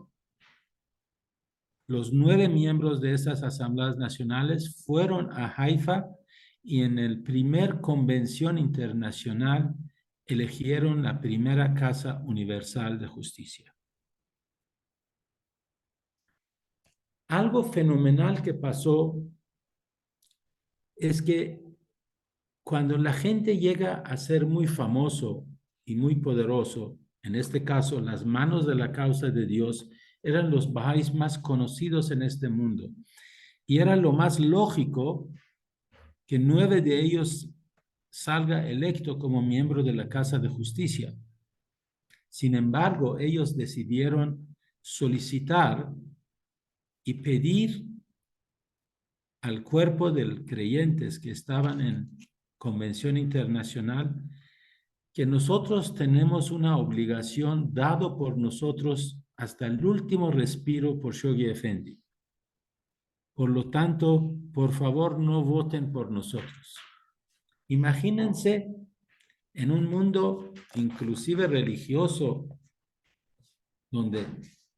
los 9 miembros de esas asambleas nacionales, fueron a Haifa y en el primer convención internacional eligieron la primera Casa Universal de Justicia. Algo fenomenal que pasó es que cuando la gente llega a ser muy famoso y muy poderoso, en este caso las manos de la causa de Dios eran los bahá'ís más conocidos en este mundo. Y era lo más lógico que 9 de ellos salga electo como miembro de la Casa de Justicia. Sin embargo, ellos decidieron solicitar y pedir al cuerpo de creyentes que estaban en convención internacional que nosotros tenemos una obligación dado por nosotros hasta el último respiro por Shoghi Effendi. Por lo tanto, por favor, no voten por nosotros. Imagínense en un mundo inclusive religioso donde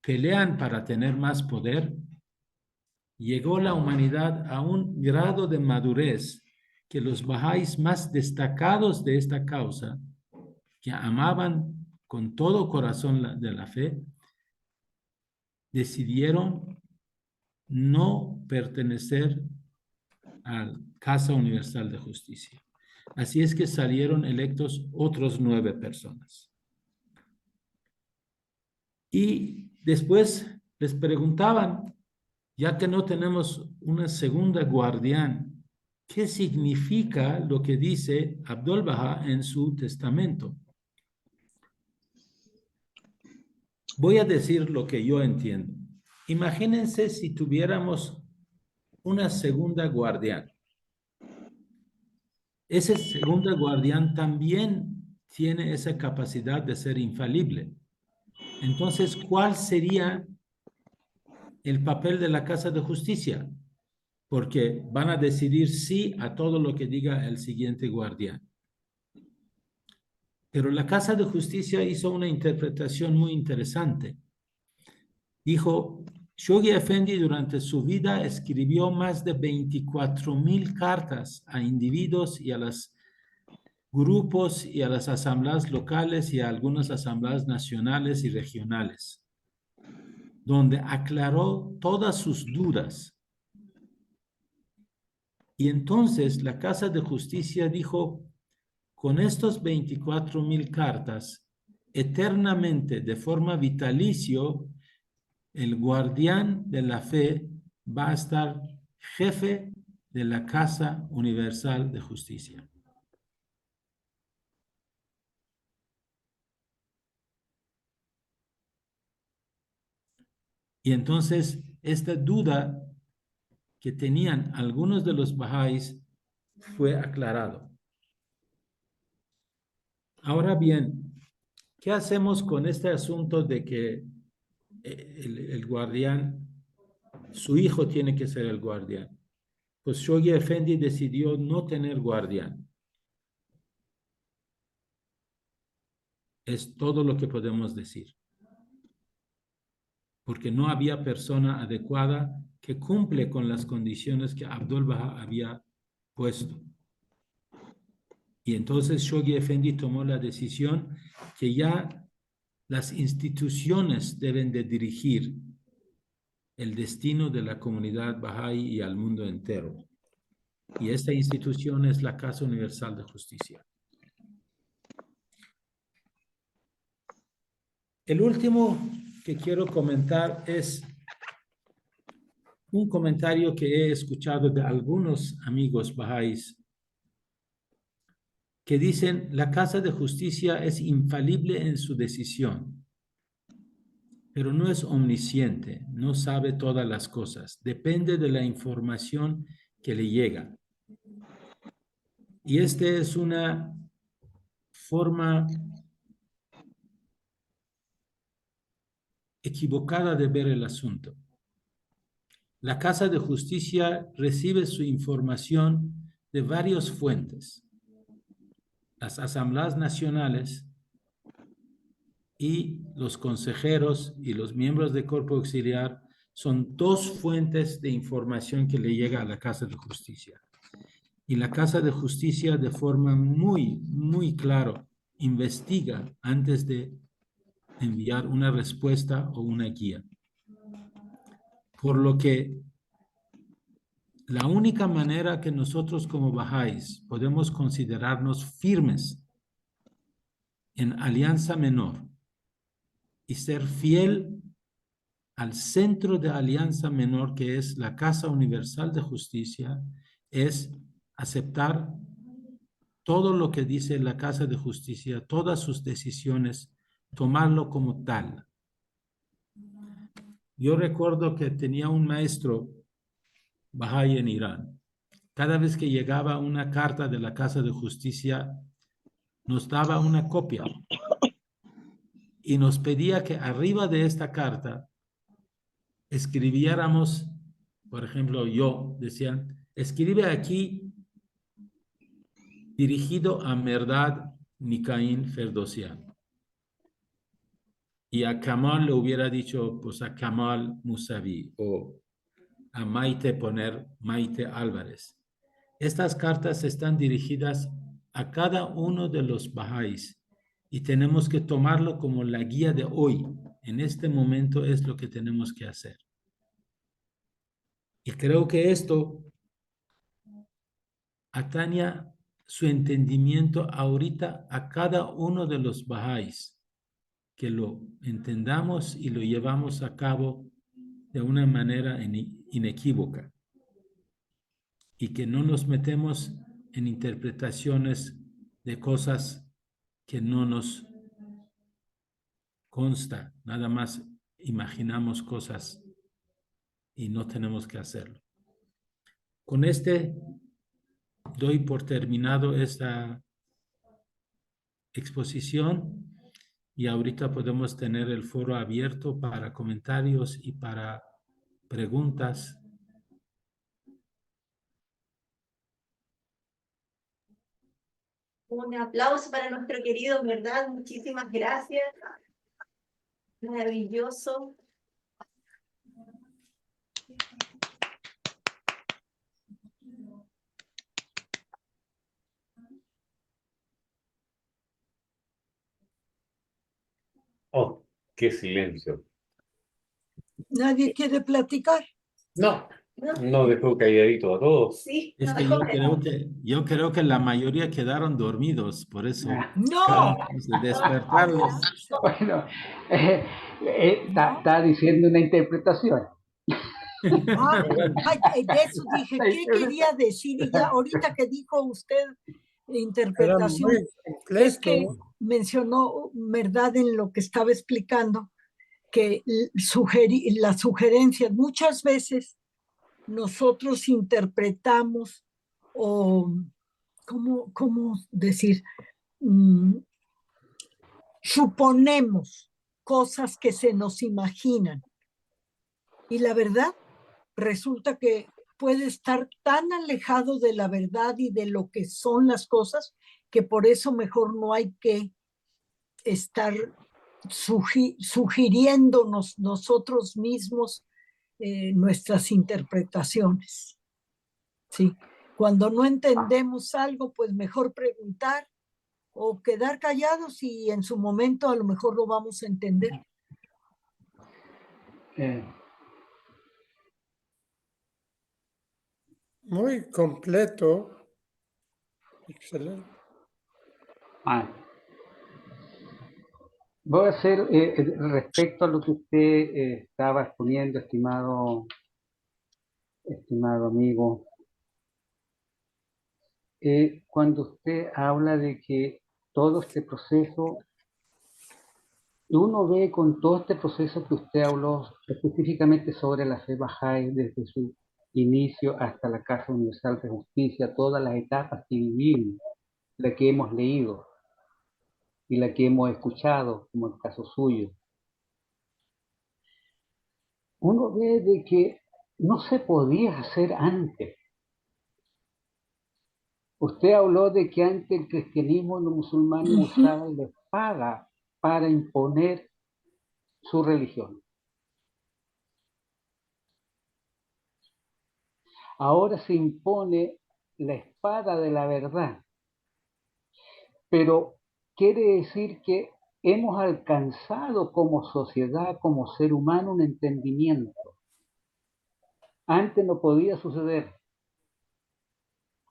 pelean para tener más poder, llegó la humanidad a un grado de madurez que los bahá'ís más destacados de esta causa, que amaban con todo corazón de la fe, decidieron no pertenecer a la Casa Universal de Justicia. Así es que salieron electos otros 9 personas. Y después les preguntaban, ya que no tenemos una segunda guardián, ¿qué significa lo que dice Abdul Baha en su testamento? Voy a decir lo que yo entiendo. Imagínense si tuviéramos una segunda guardián. Ese segunda guardián también tiene esa capacidad de ser infalible. Entonces, ¿cuál sería el papel de la Casa de Justicia? Porque van a decidir sí a todo lo que diga el siguiente guardián. Pero la Casa de Justicia hizo una interpretación muy interesante. Dijo, Shoghi Effendi durante su vida escribió más de 24,000 cartas a individuos y a los grupos y a las asambleas locales y a algunas asambleas nacionales y regionales, donde aclaró todas sus dudas. Y entonces la Casa de Justicia dijo, con estos 24,000 cartas, eternamente, de forma vitalicio, el guardián de la fe va a estar jefe de la Casa Universal de Justicia. Y entonces esta duda que tenían algunos de los bahá'ís fue aclarado. Ahora bien, ¿qué hacemos con este asunto de que el guardián, su hijo tiene que ser el guardián? Pues Shoghi Effendi decidió no tener guardián. Es todo lo que podemos decir. Porque no había persona adecuada que cumple con las condiciones que Abdul Baha había puesto. Y entonces Shoghi Effendi tomó la decisión que ya las instituciones deben de dirigir el destino de la comunidad Bahá'í y al mundo entero. Y esta institución es la Casa Universal de Justicia. El último que quiero comentar es un comentario que he escuchado de algunos amigos bahá'ís que dicen la Casa de Justicia es infalible en su decisión. pero no es omnisciente, no sabe todas las cosas. Depende de la información que le llega. Y esta es una forma equivocada de ver el asunto. La Casa de Justicia recibe su información de varias fuentes. Las asambleas nacionales y los consejeros y los miembros del cuerpo auxiliar son dos fuentes de información que le llega a la Casa de Justicia. Y la Casa de Justicia de forma muy clara investiga antes de enviar una respuesta o una guía. Por lo que la única manera que nosotros como Bahá'ís podemos considerarnos firmes en alianza menor y ser fiel al centro de alianza menor, que es la Casa Universal de Justicia, es aceptar todo lo que dice la Casa de Justicia, todas sus decisiones, tomarlo como tal. Yo recuerdo que tenía un maestro Bahá'í en Irán. Cada vez que llegaba una carta de la Casa de Justicia, nos daba una copia y nos pedía que arriba de esta carta escribiéramos, por ejemplo, yo, decían, escribe aquí dirigido a Mehrdad Mikaín Ferdowsian. Y a Kamal le hubiera dicho, pues a Kamal Musavi, o a Maite poner Maite Álvarez. Estas cartas están dirigidas a cada uno de los Bahá'ís y tenemos que tomarlo como la guía de hoy. En este momento es lo que tenemos que hacer. Y creo que esto atañe su entendimiento ahorita a cada uno de los Bahá'ís, que lo entendamos y lo llevamos a cabo de una manera inequívoca y que no nos metemos en interpretaciones de cosas que no nos consta, nada más imaginamos cosas y no tenemos que hacerlo. Con este doy por terminado esta exposición y ahorita podemos tener el foro abierto para comentarios y para preguntas. Un aplauso para nuestro querido, ¿verdad? Muchísimas gracias. Maravilloso. Oh, qué silencio. ¿Nadie quiere platicar? No, No, no dejó calladito a todos. sí, Es no que dejó yo creo que la mayoría quedaron dormidos, por eso No, tratamos de despertarlos. Bueno, está diciendo una interpretación. De eso dije, ¿qué quería decir? Y ya ahorita que dijo usted Era interpretación, muy es que completo. mencionó, ¿verdad? En lo que estaba explicando, que las sugerencias, muchas veces nosotros interpretamos o, ¿cómo decir? Suponemos cosas que se nos imaginan. Y la verdad resulta que puede estar tan alejado de la verdad y de lo que son las cosas que por eso mejor no hay que estar sugiriéndonos nosotros mismos nuestras interpretaciones. Sí. Cuando no entendemos algo, pues mejor preguntar o quedar callados y en su momento a lo mejor lo vamos a entender. Muy completo. Excelente. Voy a hacer respecto a lo que usted estaba exponiendo, estimado amigo. Cuando usted habla de que todo este proceso Y uno ve con todo este proceso que usted habló específicamente sobre la fe Bahá'í desde su inicio hasta la Casa Universal de Justicia, todas las etapas que vivimos, la que hemos leído y la que hemos escuchado, como el caso suyo. Uno ve de que no se podía hacer antes. Usted habló de que antes el cristianismo y los musulmanes usaban la espada para imponer su religión. Ahora se impone la espada de la verdad, pero quiere decir que hemos alcanzado como sociedad, como ser humano, un entendimiento. Antes no podía suceder.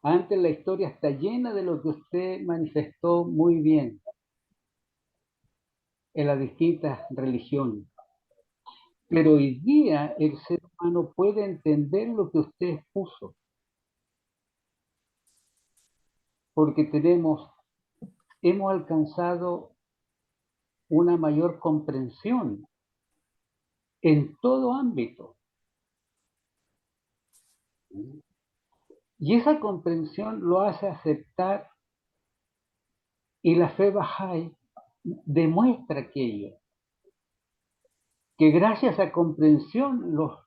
Antes la historia está llena de lo que usted manifestó muy bien en las distintas religiones. Pero hoy día el ser humano puede entender lo que usted expuso. Porque hemos alcanzado una mayor comprensión en todo ámbito. Y esa comprensión lo hace aceptar, y la fe Bahá'í demuestra aquello, que gracias a comprensión los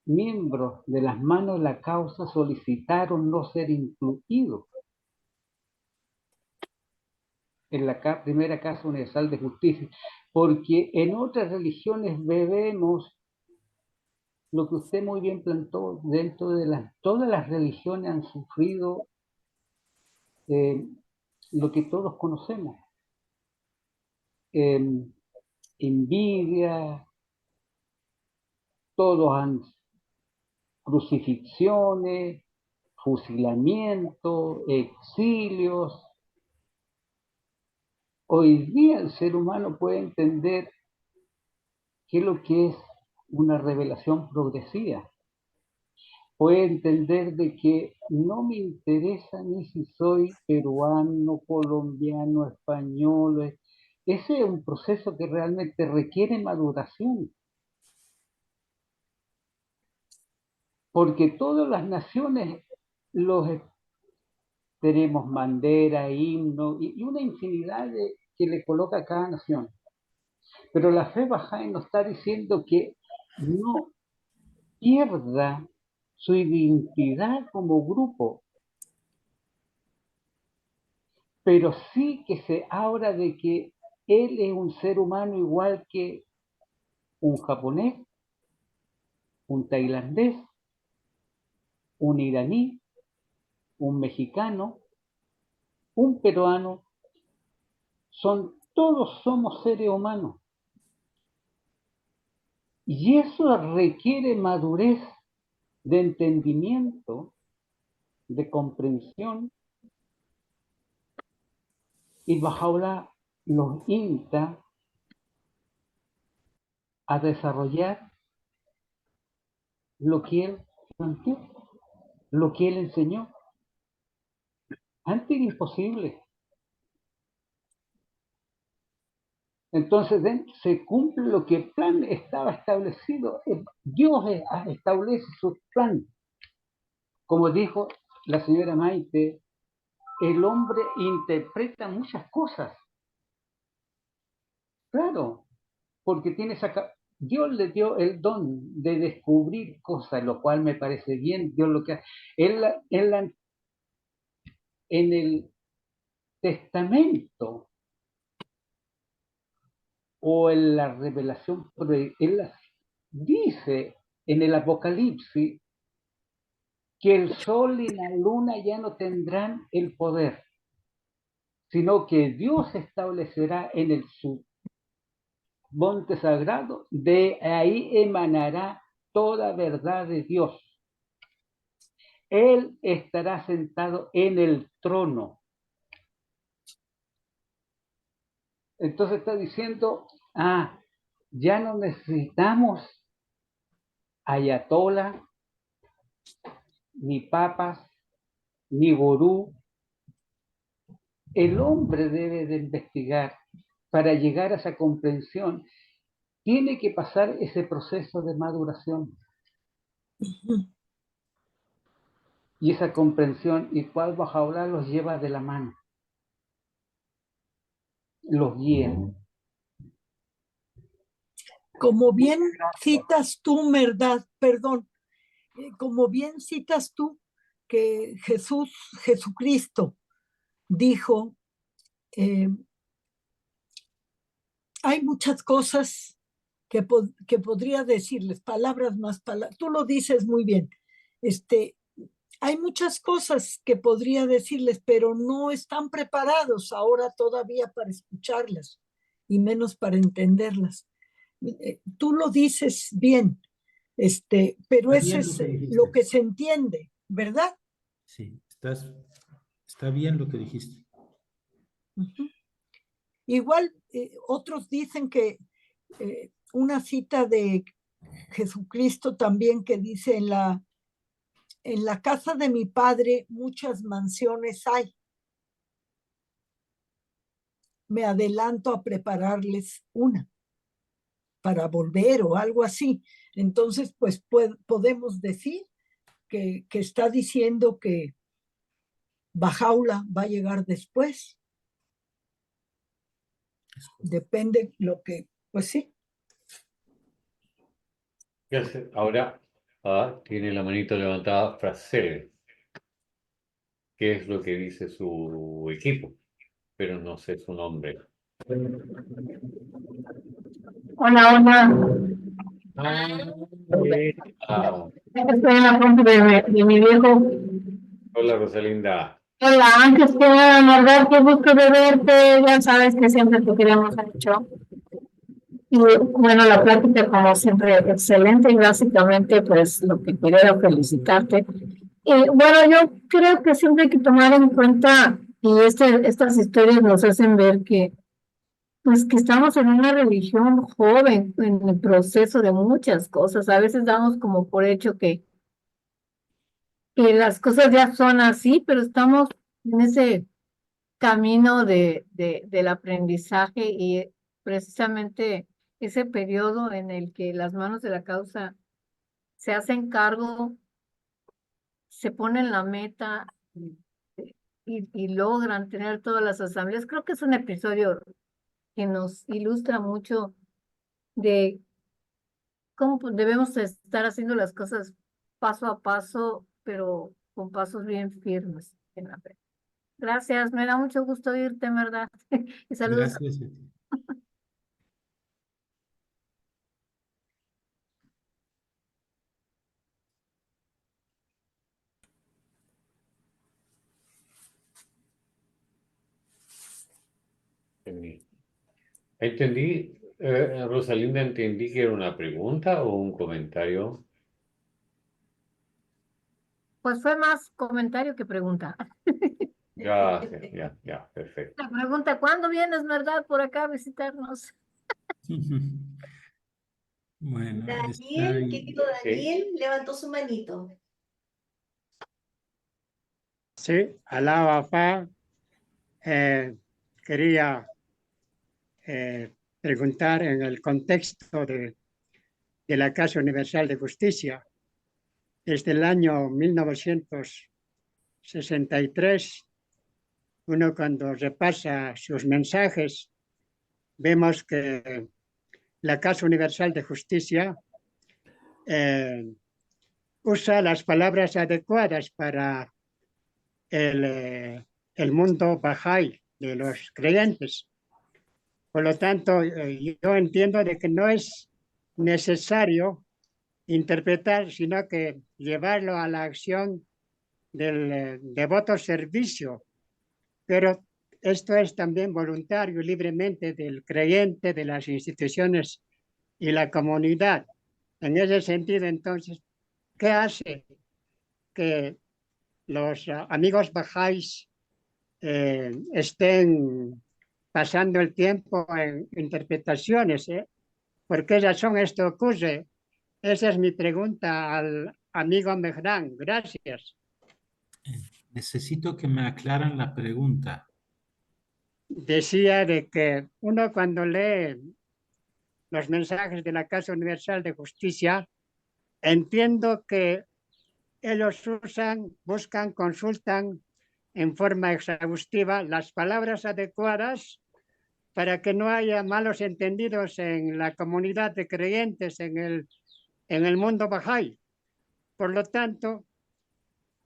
miembros de las manos de la causa solicitaron no ser incluidos en la primera Casa Universal de Justicia, porque en otras religiones vemos lo que usted muy bien plantó, dentro de todas las religiones han sufrido lo que todos conocemos. Envidia, todos han crucifixiones, fusilamientos, exilios. Hoy día el ser humano puede entender qué es lo que es una revelación progresiva. Puede entender de que no me interesa ni si soy peruano, colombiano, español. Ese es un proceso que realmente requiere maduración. Porque todas las naciones tenemos bandera, himno y una infinidad que le coloca a cada nación. Pero la fe Bahá'í nos está diciendo que no pierda su identidad como grupo, pero sí que se habla de que él es un ser humano igual que un japonés, un tailandés, un iraní, un mexicano, un peruano. Todos somos seres humanos. Y eso requiere madurez de entendimiento, de comprensión. Y Bahá'u'lláh nos insta a desarrollar lo que él planteó, lo que él enseñó. Antes era imposible. Entonces se cumple lo que el plan estaba establecido. Dios establece su plan. Como dijo la señora Maite, el hombre interpreta muchas cosas. Claro, porque Dios le dio el don de descubrir cosas, lo cual me parece bien. Dios lo que hace. En el testamento o en la revelación, él dice en el Apocalipsis que el sol y la luna ya no tendrán el poder, sino que Dios establecerá en el monte sagrado, de ahí emanará toda verdad de Dios. Él estará sentado en el trono. Entonces está diciendo, ya no necesitamos ayatollah, ni papas, ni gurú. El hombre debe de investigar para llegar a esa comprensión, tiene que pasar ese proceso de maduración. Y esa comprensión, y cuál Bahá'u'lláh los lleva de la mano, los guía. Como bien citas tú, verdad, perdón, como bien citas tú que Jesucristo dijo, hay muchas cosas que podría decirles, palabras más palabras, tú lo dices muy bien, hay muchas cosas que podría decirles, pero no están preparados ahora todavía para escucharlas y menos para entenderlas. Tú lo dices bien, pero Está eso bien es lo lo que que se entiende, ¿verdad? Sí, está bien lo que dijiste. Uh-huh. Igual otros dicen que una cita de Jesucristo también que dice en la casa de mi padre muchas mansiones hay. Me adelanto a prepararles una para volver o algo así. Entonces, pues podemos decir que está diciendo que Bahá'u'lláh va a llegar después. Depende lo que, pues sí. Ahora tiene la manito levantada Frasel, que es lo que dice su equipo, pero no sé su nombre. Hola, hola. Estoy en la compu de mi viejo. Hola, Rosalinda. Hola, antes que nada, la verdad, qué gusto de verte. Ya sabes que siempre te queremos mucho. Y bueno, la plática, como siempre, excelente. Y básicamente, pues lo que quería era felicitarte. Y bueno, yo creo que siempre hay que tomar en cuenta, y estas historias nos hacen ver que pues que estamos en una religión joven, en el proceso de muchas cosas. A veces damos como por hecho que las cosas ya son así, pero estamos en ese camino del aprendizaje y precisamente ese periodo en el que las manos de la causa se hacen cargo, se ponen la meta y logran tener todas las asambleas. Creo que es un episodio que nos ilustra mucho de cómo debemos estar haciendo las cosas paso a paso, pero con pasos bien firmes en la fe. Gracias, me da mucho gusto oírte, en verdad. Y saludos. Gracias. Entendí, Rosalinda, entendí que era una pregunta o un comentario. Pues fue más comentario que pregunta. Ya, perfecto. La pregunta, ¿cuándo vienes, verdad, por acá a visitarnos? Bueno, Daniel, querido Daniel, levantó su manito. Sí, alaba Fa. Quería preguntar en el contexto de la Casa Universal de Justicia. Desde el año 1963, uno cuando repasa sus mensajes, vemos que la Casa Universal de Justicia usa las palabras adecuadas para el mundo Bahá'í de los creyentes. Por lo tanto, yo entiendo de que no es necesario interpretar, sino que llevarlo a la acción del devoto servicio. Pero esto es también voluntario, libremente del creyente, de las instituciones y la comunidad. En ese sentido, entonces, ¿qué hace que los amigos bajáis estén pasando el tiempo en interpretaciones? ¿Por qué razón esto ocurre? Esa es mi pregunta al amigo Mehrán. Gracias. Necesito que me aclaren la pregunta. decía de que uno cuando lee los mensajes de la Casa Universal de Justicia, entiendo que ellos buscan, consultan en forma exhaustiva las palabras adecuadas para que no haya malos entendidos en la comunidad de creyentes en el mundo Bahá'í. Por lo tanto,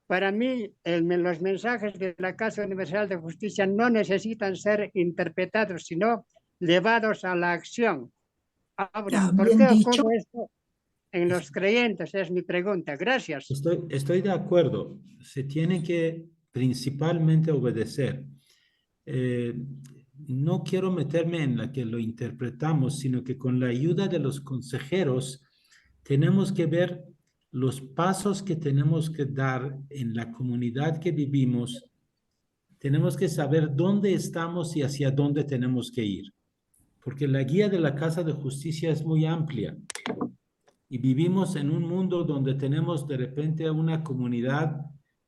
para mí, los mensajes de la Casa Universal de Justicia no necesitan ser interpretados, sino llevados a la acción. Ahora, ¿por bien qué dicho. ocurre esto en los creyentes? Es mi pregunta. Gracias. Estoy de acuerdo. Se tiene que principalmente obedecer. No quiero meterme en la que lo interpretamos, sino que con la ayuda de los consejeros tenemos que ver los pasos que tenemos que dar en la comunidad que vivimos. Tenemos que saber dónde estamos y hacia dónde tenemos que ir, porque la guía de la Casa de Justicia es muy amplia y vivimos en un mundo donde tenemos de repente una comunidad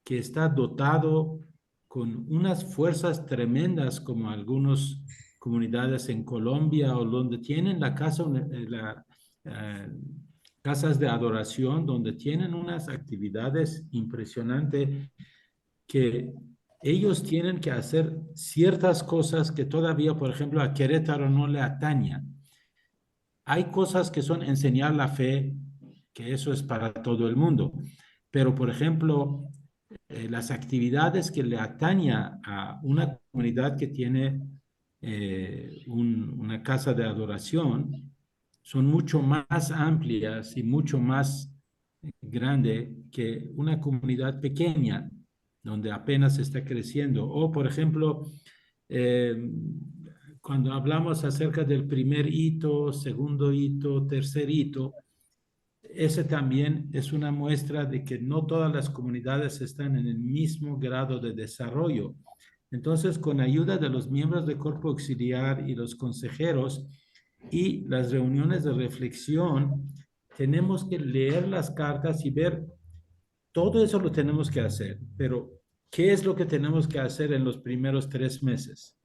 que está dotado con unas fuerzas tremendas como algunas comunidades en Colombia o donde tienen casas de adoración, donde tienen unas actividades impresionantes que ellos tienen que hacer ciertas cosas que todavía, por ejemplo, a Querétaro no le atañan. Hay cosas que son enseñar la fe, que eso es para todo el mundo. Pero, por ejemplo, las actividades que le ataña a una comunidad que tiene una casa de adoración son mucho más amplias y mucho más grande que una comunidad pequeña, donde apenas está creciendo. O, por ejemplo, cuando hablamos acerca del primer hito, segundo hito, tercer hito, ese también es una muestra de que no todas las comunidades están en el mismo grado de desarrollo. Entonces, con ayuda de los miembros del cuerpo auxiliar y los consejeros y las reuniones de reflexión, tenemos que leer las cartas y ver, todo eso lo tenemos que hacer, pero ¿qué es lo que tenemos que hacer en los primeros 3 meses?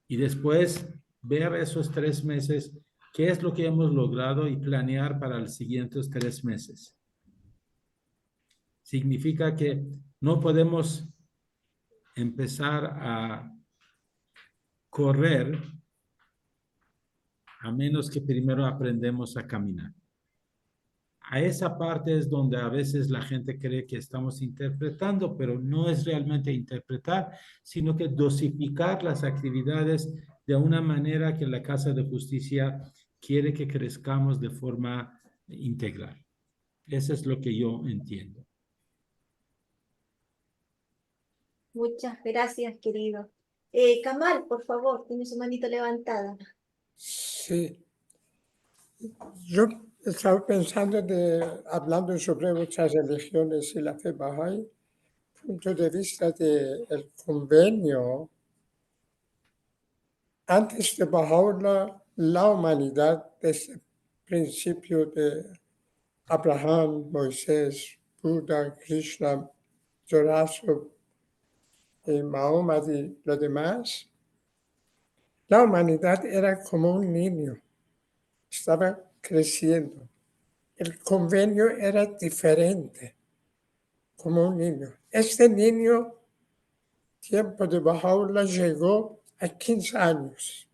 Y después ver esos 3 meses, qué es lo que hemos logrado y planear para los siguientes 3 meses. Significa que no podemos empezar a correr a menos que primero aprendemos a caminar. A esa parte es donde a veces la gente cree que estamos interpretando, pero no es realmente interpretar, sino que dosificar las actividades de una manera que la Casa de Justicia quiere que crezcamos de forma integral. Eso es lo que yo entiendo. Muchas gracias, querido. Kamal, por favor, tiene su manito levantada. Sí. Yo estaba pensando hablando sobre muchas religiones y la fe Bahá'í, punto de vista del convenio. Antes de Bahá'u'lláh, la humanidad, desde el principio de Abraham, Moisés, Buda, Krishna, Zoroastro, Mahoma y lo demás, la humanidad era como un niño, estaba creciendo. El convenio era diferente, como un niño. Este niño, tiempo de Bahá'u'lláh, llegó a 15 años.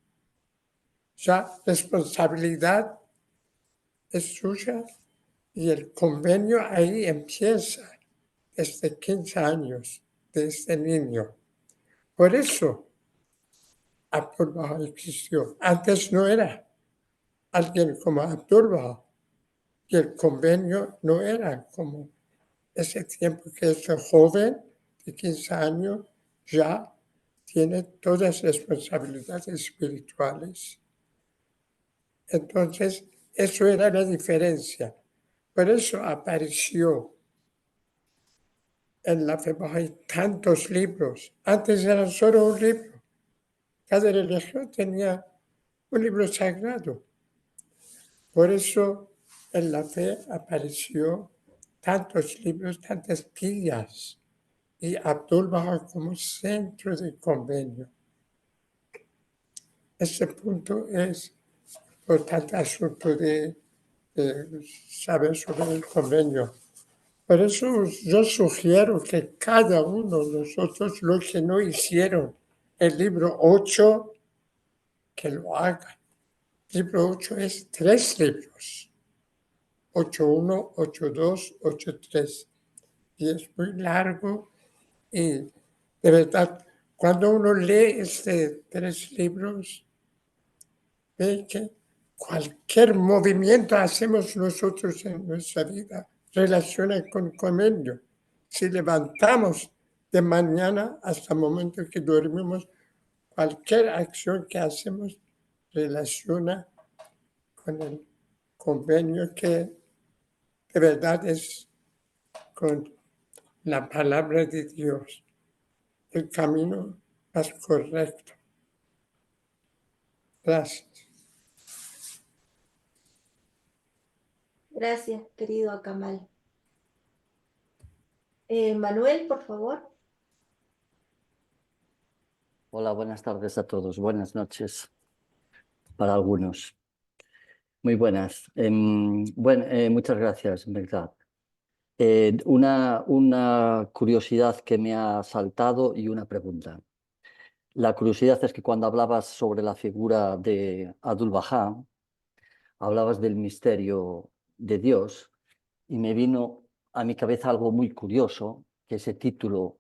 Ya responsabilidad es suya y el convenio ahí empieza desde 15 años de este niño. Por eso Abdul-Bahá existió. Antes no era alguien como Abdul-Bahá y el convenio no era como ese tiempo que este joven de 15 años ya tiene todas las responsabilidades espirituales. Entonces, eso era la diferencia. Por eso apareció en la fe Bahá'í tantos libros. Antes era solo un libro. Cada religión tenía un libro sagrado. Por eso en la fe apareció tantos libros, tantas guías, y Abdul-Bahá como centro del convenio. ese punto es importante asunto de saber sobre el convenio. Por eso yo sugiero que cada uno de nosotros, los que no hicieron el libro 8, que lo hagan. El libro 8 es 3 libros. 8.1, 8.2, 8.3. Y es muy largo y de verdad, cuando uno lee este 3 libros, ve que cualquier movimiento hacemos nosotros en nuestra vida relaciona con convenio. Si levantamos de mañana hasta el momento que dormimos, cualquier acción que hacemos relaciona con el convenio que de verdad es con la palabra de Dios, el camino más correcto. Gracias. Gracias, querido Akamal. Manuel, por favor. Hola, buenas tardes a todos. Buenas noches para algunos. Muy buenas. Muchas gracias, en verdad. Una curiosidad que me ha saltado y una pregunta. La curiosidad es que cuando hablabas sobre la figura de Abdu'l-Bahá, hablabas del misterio de Dios y me vino a mi cabeza algo muy curioso, que ese título,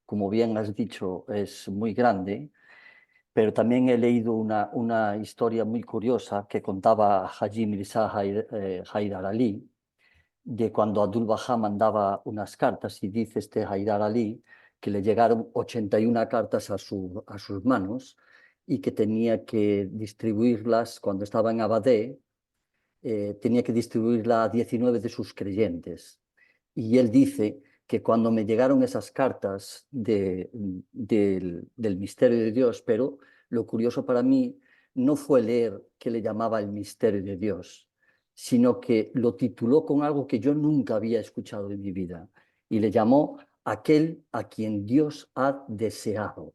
como bien has dicho, es muy grande, pero también he leído una historia muy curiosa que contaba Haji Mirza Haidar Ali, de cuando Abdu'l-Bahá mandaba unas cartas, y dice este Haidar Ali que le llegaron 81 cartas a sus manos y que tenía que distribuirlas cuando estaba en Abadé, tenía que distribuirla a 19 de sus creyentes. Y él dice que cuando me llegaron esas cartas del misterio de Dios, pero lo curioso para mí no fue leer que le llamaba el misterio de Dios, sino que lo tituló con algo que yo nunca había escuchado en mi vida, y le llamó aquel a quien Dios ha deseado.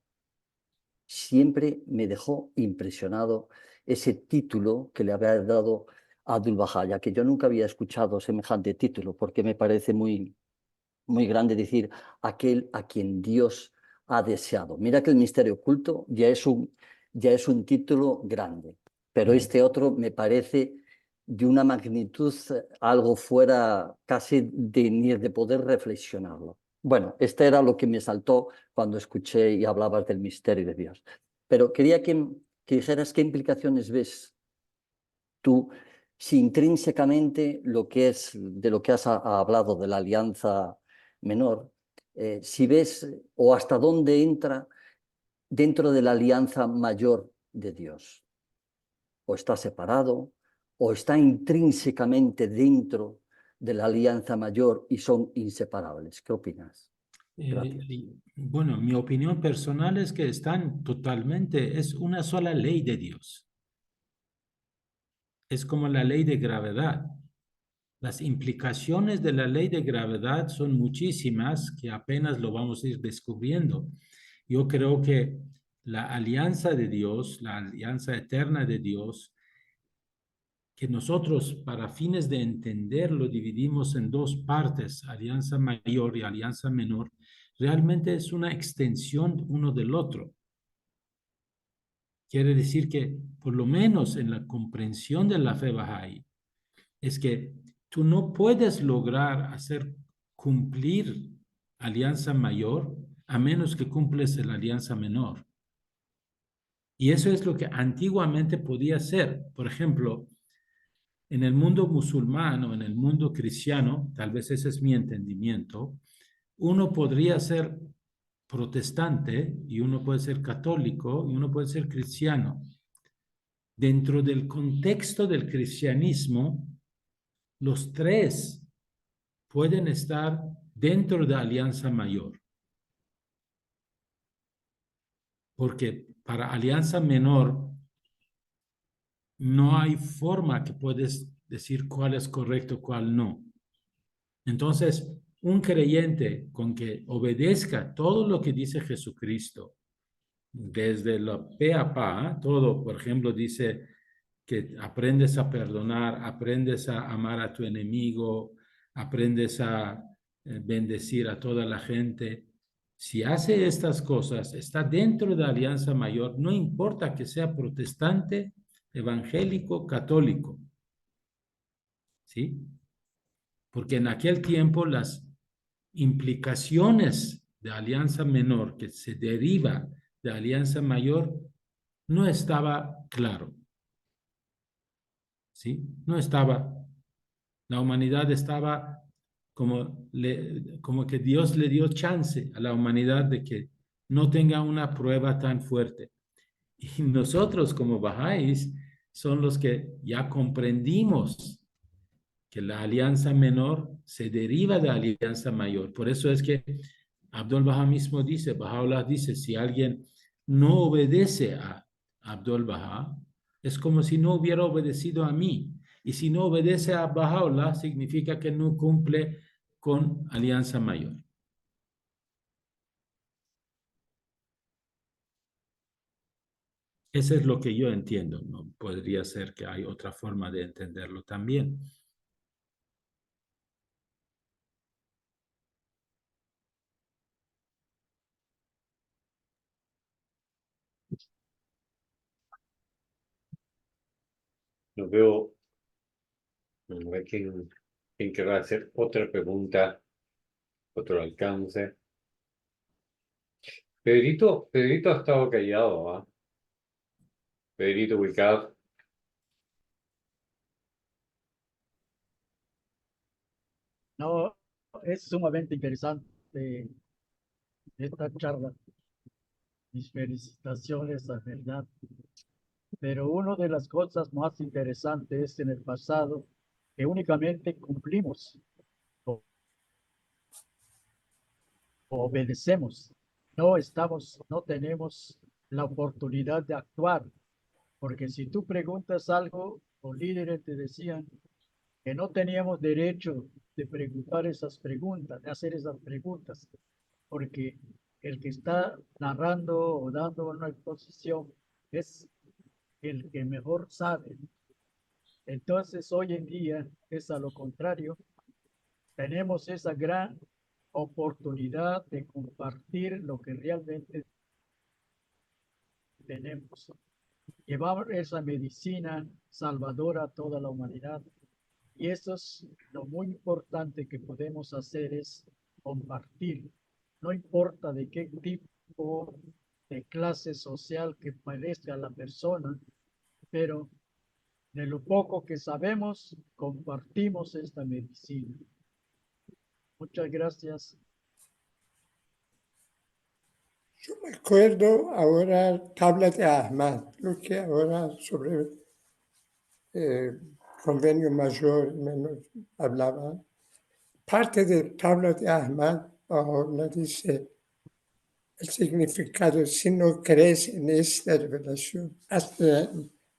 Siempre me dejó impresionado ese título que le había dado a Abdu'l-Bahá, ya que yo nunca había escuchado semejante título, porque me parece muy grande decir aquel a quien Dios ha deseado. Mira que el misterio oculto ya es un título grande, pero este otro me parece de una magnitud algo fuera casi ni de poder reflexionarlo. Bueno, este era lo que me saltó cuando escuché y hablabas del misterio de Dios. Pero quería que dijeras qué implicaciones ves tú, si intrínsecamente de lo que has hablado de la alianza menor, si ves o hasta dónde entra dentro de la alianza mayor de Dios. O está separado, o está intrínsecamente dentro de la alianza mayor y son inseparables. ¿Qué opinas? Bueno, mi opinión personal es que están totalmente, es una sola ley de Dios. Es como la ley de gravedad. Las implicaciones de la ley de gravedad son muchísimas que apenas lo vamos a ir descubriendo. Yo creo que la alianza de Dios, la alianza eterna de Dios, que nosotros para fines de entenderlo dividimos en dos partes, alianza mayor y alianza menor, realmente es una extensión uno del otro. Quiere decir que, por lo menos en la comprensión de la fe Bahá'í, es que tú no puedes lograr hacer cumplir alianza mayor a menos que cumples la alianza menor. Y eso es lo que antiguamente podía ser. Por ejemplo, en el mundo musulmán o en el mundo cristiano, tal vez ese es mi entendimiento, uno podría ser protestante y uno puede ser católico y uno puede ser cristiano. Dentro del contexto del cristianismo, los tres pueden estar dentro de alianza mayor. Porque para alianza menor no hay forma que puedes decir cuál es correcto, cuál no. Entonces, un creyente con que obedezca todo lo que dice Jesucristo desde la pe a pa, todo, por ejemplo, dice que aprendes a perdonar, aprendes a amar a tu enemigo, aprendes a bendecir a toda la gente. Si hace estas cosas, está dentro de la alianza mayor, no importa que sea protestante, evangélico, católico. ¿Sí? Porque en aquel tiempo las implicaciones de alianza menor que se deriva de alianza mayor no estaba claro. ¿Sí? No estaba. La humanidad estaba como que Dios le dio chance a la humanidad de que no tenga una prueba tan fuerte. Y nosotros como Bahá'ís son los que ya comprendimos que la alianza menor se deriva de la alianza mayor. Por eso es que Abdul Bahá mismo dice, Bahá'u'lláh dice, si alguien no obedece a Abdul Bahá, es como si no hubiera obedecido a mí. Y si no obedece a Bahá'u'lláh, significa que no cumple con alianza mayor. Eso es lo que yo entiendo, ¿no? Podría ser que hay otra forma de entenderlo también. Lo veo. A ver quién querrá hacer otra pregunta, otro alcance. Pedrito ha estado callado, ¿ah? Pedrito ubicado. No, es sumamente interesante esta charla. Mis felicitaciones, la verdad. Pero una de las cosas más interesantes en el pasado que únicamente cumplimos o obedecemos. No tenemos la oportunidad de actuar. Porque si tú preguntas algo, los líderes te decían que no teníamos derecho de preguntar esas preguntas, de hacer esas preguntas, porque el que está narrando o dando una exposición es el que mejor sabe. Entonces, hoy en día es a lo contrario. Tenemos esa gran oportunidad de compartir lo que realmente tenemos. Llevar esa medicina salvadora a toda la humanidad. Y eso es lo muy importante que podemos hacer, es compartir. No importa de qué tipo de clase social que parezca la persona, pero de lo poco que sabemos, compartimos esta medicina. Muchas gracias. Yo me acuerdo ahora, tabla de Ahmad, lo que ahora sobre convenio mayor y menor hablaba. Parte de tabla de Ahmad ahora dice el significado: si no crees en esta revelación, has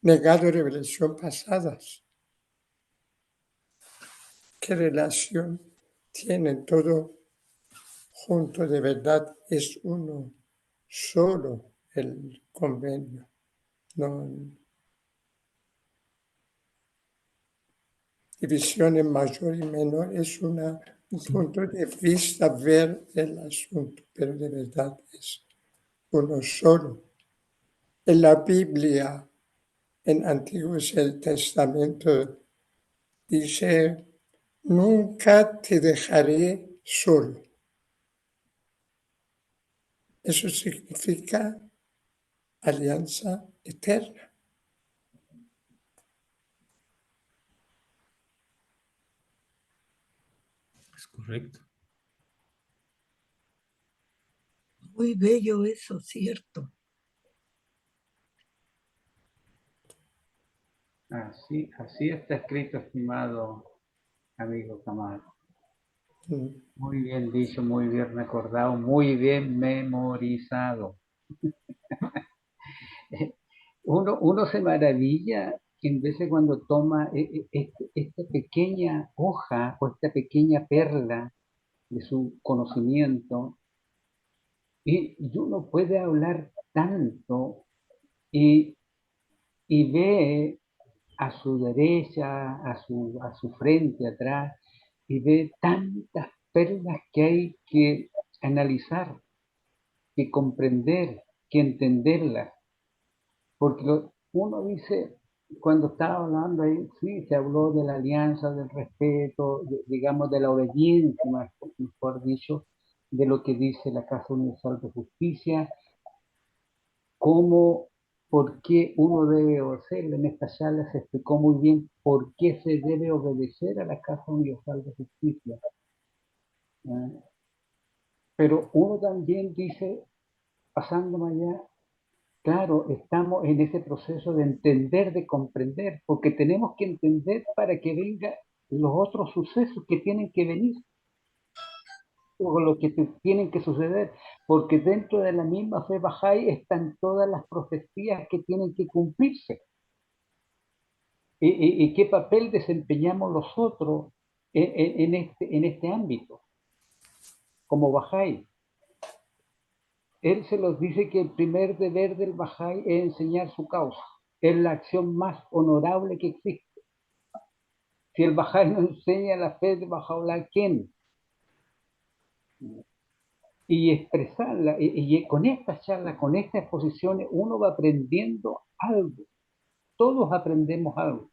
negado revelación pasadas. ¿Qué relación tienen todo junto? De verdad es uno solo el convenio. No división en mayor y menor, es un punto de vista ver el asunto, pero de verdad es uno solo. En la Biblia, en Antiguo Testamento, dice: nunca te dejaré solo. Eso significa alianza eterna. Es correcto. Muy bello eso, cierto. Así está escrito, estimado amigo Kamal. Muy bien dicho, muy bien recordado, muy bien memorizado. Uno se maravilla en veces cuando toma esta pequeña hoja o esta pequeña perla de su conocimiento Y uno puede hablar tanto y ve a su derecha, a su frente, atrás, y ve tantas perlas que hay que analizar, que comprender, que entenderlas. Porque uno dice, cuando estaba hablando ahí, sí, se habló de la alianza, del respeto, digamos, de la obediencia, mejor dicho, de lo que dice la Casa Universal de Justicia, cómo, por qué uno debe obedecerle. En esta charla se explicó muy bien por qué se debe obedecer a la Casa Universal de Justicia. Pero uno también dice, pasando allá, claro, estamos en ese proceso de entender, de comprender, porque tenemos que entender para que vengan los otros sucesos que tienen que venir, o lo que tienen que suceder, porque dentro de la misma fe Bahá'í están todas las profecías que tienen que cumplirse. ¿Y qué papel desempeñamos nosotros en este ámbito, como Bahá'í? Él se los dice que el primer deber del Bahá'í es enseñar su causa. Es la acción más honorable que existe. Si el Bahá'í no enseña la fe de Baha'u'lláh, ¿quién? Y expresarla, y con esta charla, con estas exposiciones, uno va aprendiendo algo. Todos aprendemos algo.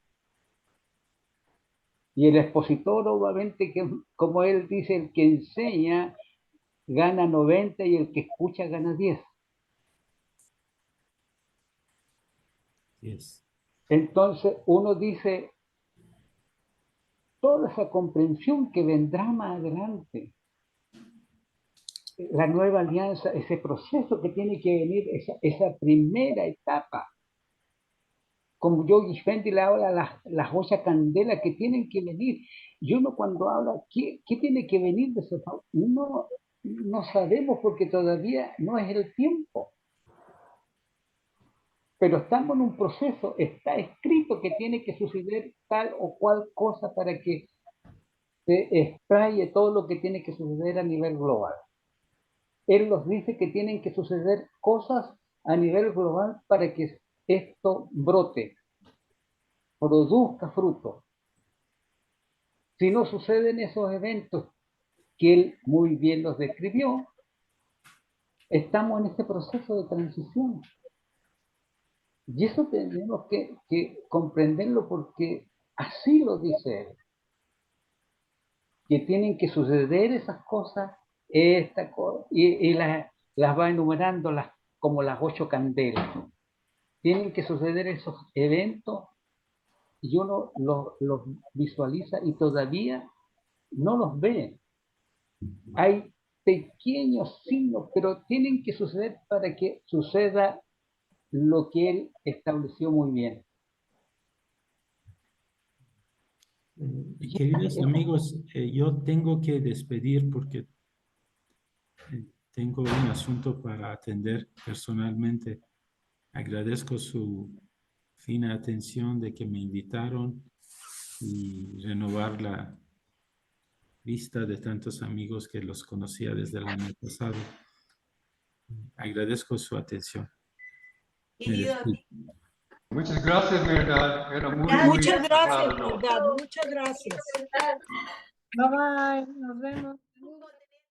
Y el expositor, obviamente, que como él dice, el que enseña gana 90 y el que escucha gana 10. Yes. Entonces uno dice, toda esa comprensión que vendrá más adelante, la nueva alianza, ese proceso que tiene que venir, esa primera etapa, como Yogi Fendi le habla las 8 candelas que tienen que venir, y uno cuando habla, ¿qué tiene que venir de eso? Uno no sabemos porque todavía no es el tiempo. Pero estamos en un proceso, está escrito que tiene que suceder tal o cual cosa para que se extraye todo lo que tiene que suceder a nivel global. Él nos dice que tienen que suceder cosas a nivel global para que esto brote, produzca fruto. Si no suceden esos eventos que él muy bien los describió, estamos en este proceso de transición. Y eso tenemos que comprenderlo porque así lo dice él. Que tienen que suceder esas cosas, y las va enumerando como las 8 candelas. Tienen que suceder esos eventos y uno los visualiza y todavía no los ve. Hay pequeños signos, pero tienen que suceder para que suceda lo que él estableció muy bien. Queridos amigos, yo tengo que despedir porque tengo un asunto para atender personalmente. Agradezco su fina atención de que me invitaron y renovar la vista de tantos amigos que los conocía desde el año pasado. Agradezco su atención. Me despido. Muchas gracias, Verdad. Era muy Muchas gracias, agradable. Verdad. Muchas gracias. Bye bye, nos vemos.